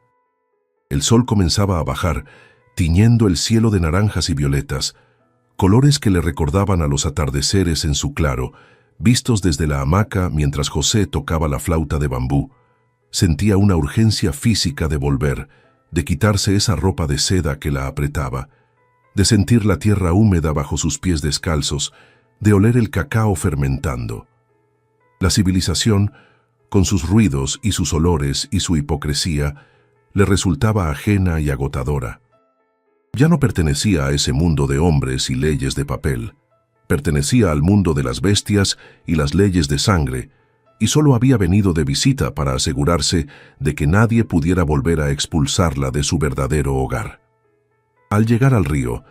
El sol comenzaba a bajar, tiñendo el cielo de naranjas y violetas, colores que le recordaban a los atardeceres en su claro, vistos desde la hamaca mientras José tocaba la flauta de bambú. Sentía una urgencia física de volver, de quitarse esa ropa de seda que la apretaba, de sentir la tierra húmeda bajo sus pies descalzos, de oler el cacao fermentando. La civilización, con sus ruidos y sus olores y su hipocresía, le resultaba ajena y agotadora. Ya no pertenecía a ese mundo de hombres y leyes de papel. Pertenecía al mundo de las bestias y las leyes de sangre, y solo había venido de visita para asegurarse de que nadie pudiera volver a expulsarla de su verdadero hogar. Al llegar al río,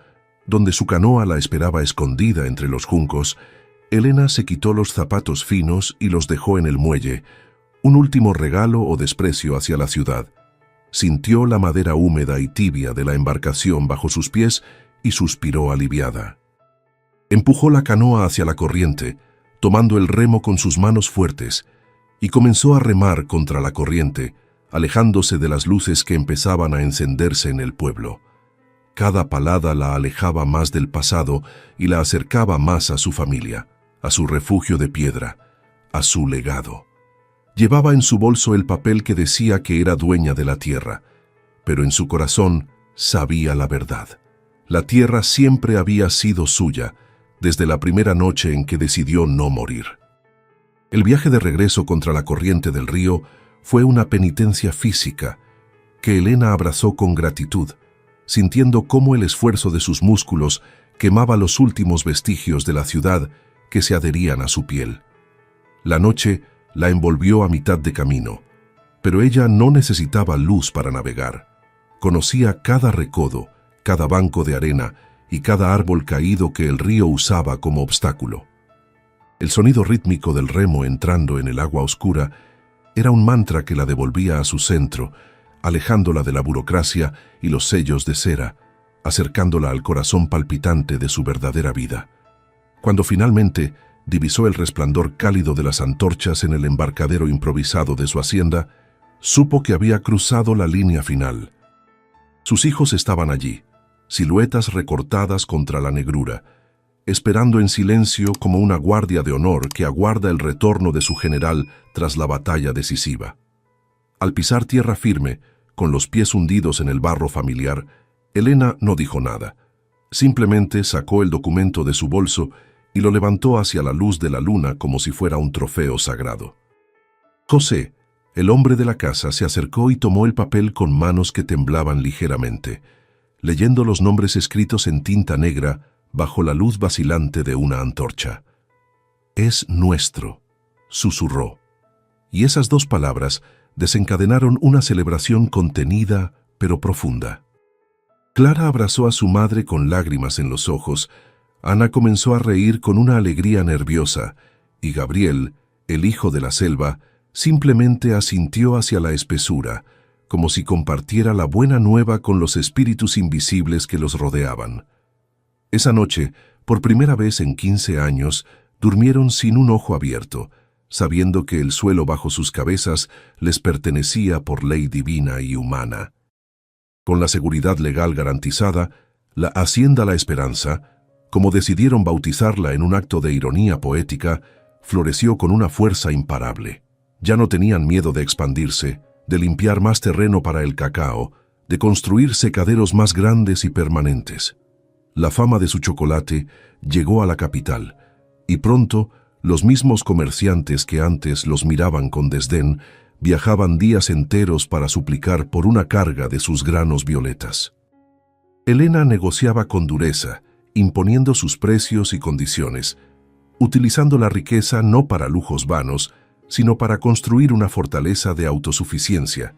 donde su canoa la esperaba escondida entre los juncos, Elena se quitó los zapatos finos y los dejó en el muelle, un último regalo o desprecio hacia la ciudad. Sintió la madera húmeda y tibia de la embarcación bajo sus pies y suspiró aliviada. Empujó la canoa hacia la corriente, tomando el remo con sus manos fuertes, y comenzó a remar contra la corriente, alejándose de las luces que empezaban a encenderse en el pueblo. Cada palada la alejaba más del pasado y la acercaba más a su familia, a su refugio de piedra, a su legado. Llevaba en su bolso el papel que decía que era dueña de la tierra, pero en su corazón sabía la verdad. La tierra siempre había sido suya, desde la primera noche en que decidió no morir. El viaje de regreso contra la corriente del río fue una penitencia física que Elena abrazó con gratitud, sintiendo cómo el esfuerzo de sus músculos quemaba los últimos vestigios de la ciudad que se adherían a su piel. La noche la envolvió a mitad de camino, pero ella no necesitaba luz para navegar. Conocía cada recodo, cada banco de arena y cada árbol caído que el río usaba como obstáculo. El sonido rítmico del remo entrando en el agua oscura era un mantra que la devolvía a su centro, alejándola de la burocracia y los sellos de cera, acercándola al corazón palpitante de su verdadera vida. Cuando finalmente divisó el resplandor cálido de las antorchas en el embarcadero improvisado de su hacienda, supo que había cruzado la línea final. Sus hijos estaban allí, siluetas recortadas contra la negrura, esperando en silencio como una guardia de honor que aguarda el retorno de su general tras la batalla decisiva. Al pisar tierra firme, con los pies hundidos en el barro familiar, Elena no dijo nada. Simplemente sacó el documento de su bolso y lo levantó hacia la luz de la luna como si fuera un trofeo sagrado. José, el hombre de la casa, se acercó y tomó el papel con manos que temblaban ligeramente, leyendo los nombres escritos en tinta negra bajo la luz vacilante de una antorcha. «Es nuestro», susurró, y esas dos palabras desencadenaron una celebración contenida pero profunda. Clara abrazó a su madre con lágrimas en los ojos, Ana comenzó a reír con una alegría nerviosa, y Gabriel, el hijo de la selva, simplemente asintió hacia la espesura, como si compartiera la buena nueva con los espíritus invisibles que los rodeaban. Esa noche, por primera vez en 15 años, durmieron sin un ojo abierto, sabiendo que el suelo bajo sus cabezas les pertenecía por ley divina y humana. Con la seguridad legal garantizada, la Hacienda La Esperanza, como decidieron bautizarla en un acto de ironía poética, floreció con una fuerza imparable. Ya no tenían miedo de expandirse, de limpiar más terreno para el cacao, de construir secaderos más grandes y permanentes. La fama de su chocolate llegó a la capital, y pronto los mismos comerciantes que antes los miraban con desdén viajaban días enteros para suplicar por una carga de sus granos violetas. Elena negociaba con dureza, imponiendo sus precios y condiciones, utilizando la riqueza no para lujos vanos, sino para construir una fortaleza de autosuficiencia,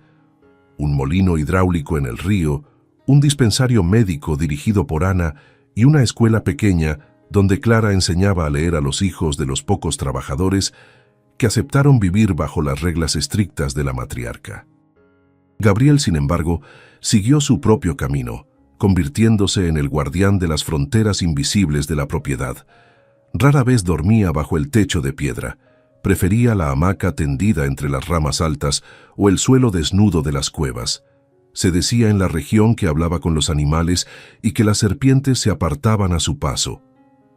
un molino hidráulico en el río, un dispensario médico dirigido por Ana y una escuela pequeña donde Clara enseñaba a leer a los hijos de los pocos trabajadores que aceptaron vivir bajo las reglas estrictas de la matriarca. Gabriel, sin embargo, siguió su propio camino, convirtiéndose en el guardián de las fronteras invisibles de la propiedad. Rara vez dormía bajo el techo de piedra. Prefería la hamaca tendida entre las ramas altas o el suelo desnudo de las cuevas. Se decía en la región que hablaba con los animales y que las serpientes se apartaban a su paso.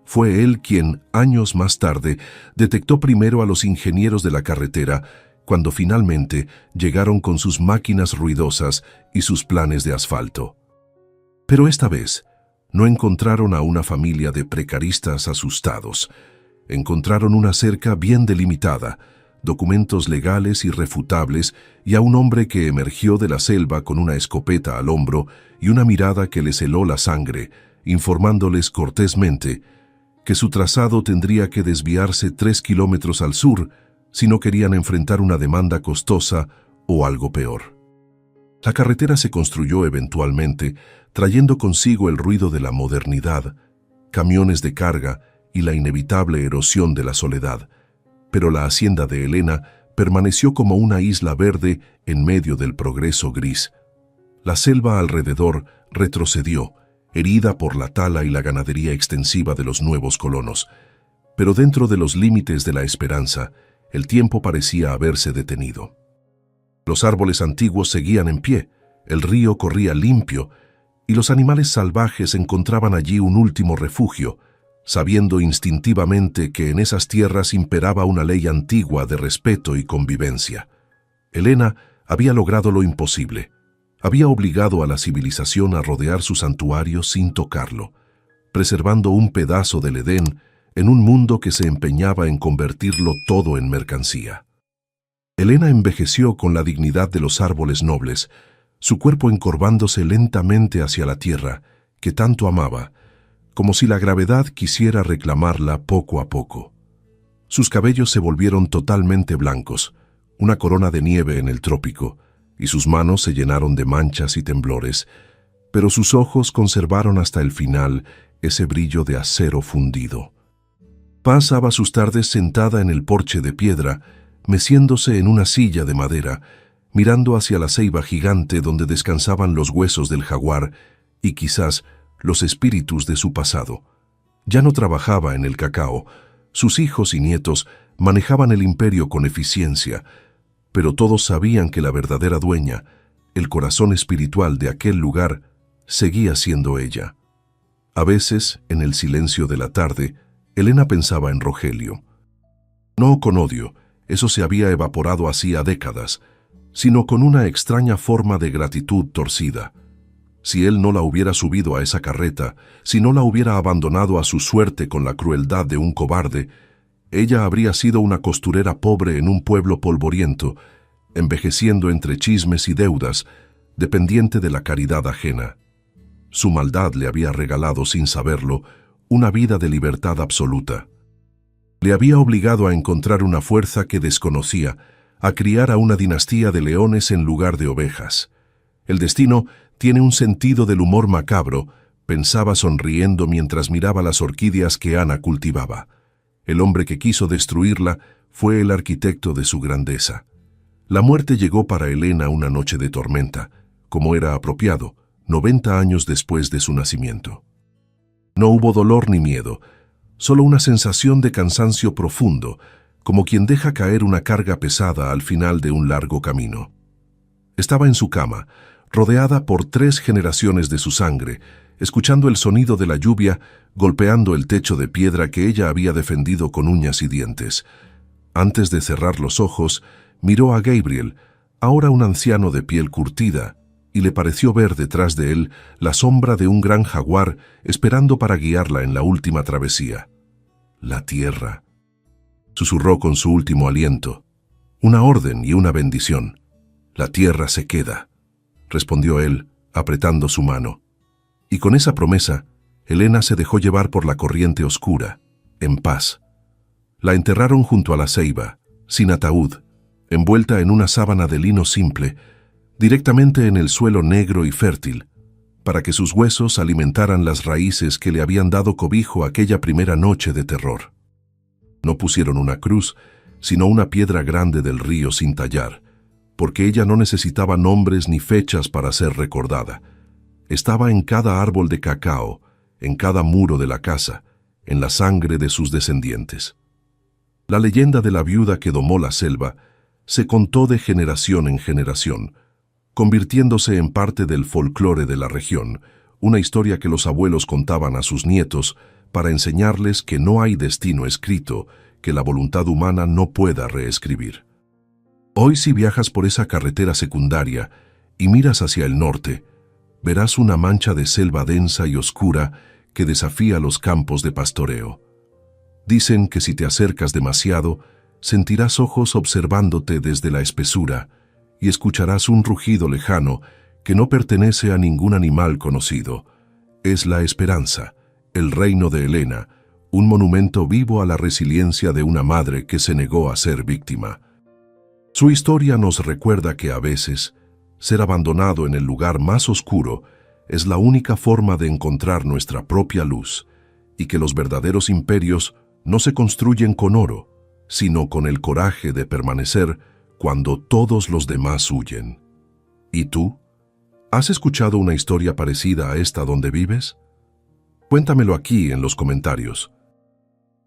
Fue él quien, años más tarde, detectó primero a los ingenieros de la carretera, cuando finalmente llegaron con sus máquinas ruidosas y sus planes de asfalto. Pero esta vez, no encontraron a una familia de precaristas asustados. Encontraron una cerca bien delimitada, documentos legales irrefutables y a un hombre que emergió de la selva con una escopeta al hombro y una mirada que les heló la sangre, informándoles cortésmente que su trazado tendría que desviarse 3 kilómetros al sur si no querían enfrentar una demanda costosa o algo peor. La carretera se construyó eventualmente, trayendo consigo el ruido de la modernidad, camiones de carga y la inevitable erosión de la soledad, pero la hacienda de Elena permaneció como una isla verde en medio del progreso gris. La selva alrededor retrocedió, herida por la tala y la ganadería extensiva de los nuevos colonos, pero dentro de los límites de la esperanza, el tiempo parecía haberse detenido. Los árboles antiguos seguían en pie, el río corría limpio, y los animales salvajes encontraban allí un último refugio, sabiendo instintivamente que en esas tierras imperaba una ley antigua de respeto y convivencia. Elena había logrado lo imposible. Había obligado a la civilización a rodear su santuario sin tocarlo, preservando un pedazo del Edén en un mundo que se empeñaba en convertirlo todo en mercancía. Elena envejeció con la dignidad de los árboles nobles, su cuerpo encorvándose lentamente hacia la tierra, que tanto amaba, como si la gravedad quisiera reclamarla poco a poco. Sus cabellos se volvieron totalmente blancos, una corona de nieve en el trópico, y sus manos se llenaron de manchas y temblores, pero sus ojos conservaron hasta el final ese brillo de acero fundido. Pasaba sus tardes sentada en el porche de piedra, meciéndose en una silla de madera, mirando hacia la ceiba gigante donde descansaban los huesos del jaguar y quizás los espíritus de su pasado. Ya no trabajaba en el cacao, sus hijos y nietos manejaban el imperio con eficiencia, pero todos sabían que la verdadera dueña, el corazón espiritual de aquel lugar, seguía siendo ella. A veces, en el silencio de la tarde, Elena pensaba en Rogelio. No con odio, eso se había evaporado hacía décadas, sino con una extraña forma de gratitud torcida. Si él no la hubiera subido a esa carreta, si no la hubiera abandonado a su suerte con la crueldad de un cobarde, ella habría sido una costurera pobre en un pueblo polvoriento, envejeciendo entre chismes y deudas, dependiente de la caridad ajena. Su maldad le había regalado, sin saberlo, una vida de libertad absoluta. Le había obligado a encontrar una fuerza que desconocía, a criar a una dinastía de leones en lugar de ovejas. El destino tiene un sentido del humor macabro, pensaba sonriendo mientras miraba las orquídeas que Ana cultivaba. El hombre que quiso destruirla fue el arquitecto de su grandeza. La muerte llegó para Elena una noche de tormenta, como era apropiado, 90 años después de su nacimiento. No hubo dolor ni miedo, solo una sensación de cansancio profundo, como quien deja caer una carga pesada al final de un largo camino. Estaba en su cama, rodeada por 3 generaciones de su sangre, escuchando el sonido de la lluvia golpeando el techo de piedra que ella había defendido con uñas y dientes. Antes de cerrar los ojos, miró a Gabriel, ahora un anciano de piel curtida, y le pareció ver detrás de él la sombra de un gran jaguar esperando para guiarla en la última travesía. La tierra, susurró con su último aliento. Una orden y una bendición. La tierra se queda, respondió él, apretando su mano. Y con esa promesa, Helena se dejó llevar por la corriente oscura, en paz. La enterraron junto a la ceiba, sin ataúd, envuelta en una sábana de lino simple, directamente en el suelo negro y fértil, para que sus huesos alimentaran las raíces que le habían dado cobijo aquella primera noche de terror. No pusieron una cruz, sino una piedra grande del río sin tallar, porque ella no necesitaba nombres ni fechas para ser recordada. Estaba en cada árbol de cacao, en cada muro de la casa, en la sangre de sus descendientes. La leyenda de la viuda que domó la selva se contó de generación en generación, convirtiéndose en parte del folclore de la región, una historia que los abuelos contaban a sus nietos para enseñarles que no hay destino escrito que la voluntad humana no pueda reescribir. Hoy, si viajas por esa carretera secundaria y miras hacia el norte, verás una mancha de selva densa y oscura que desafía los campos de pastoreo. Dicen que si te acercas demasiado, sentirás ojos observándote desde la espesura y escucharás un rugido lejano que no pertenece a ningún animal conocido. Es la esperanza, el reino de Helena, un monumento vivo a la resiliencia de una madre que se negó a ser víctima. Su historia nos recuerda que a veces, ser abandonado en el lugar más oscuro es la única forma de encontrar nuestra propia luz, y que los verdaderos imperios no se construyen con oro, sino con el coraje de permanecer cuando todos los demás huyen. ¿Y tú? ¿Has escuchado una historia parecida a esta donde vives? Cuéntamelo aquí en los comentarios.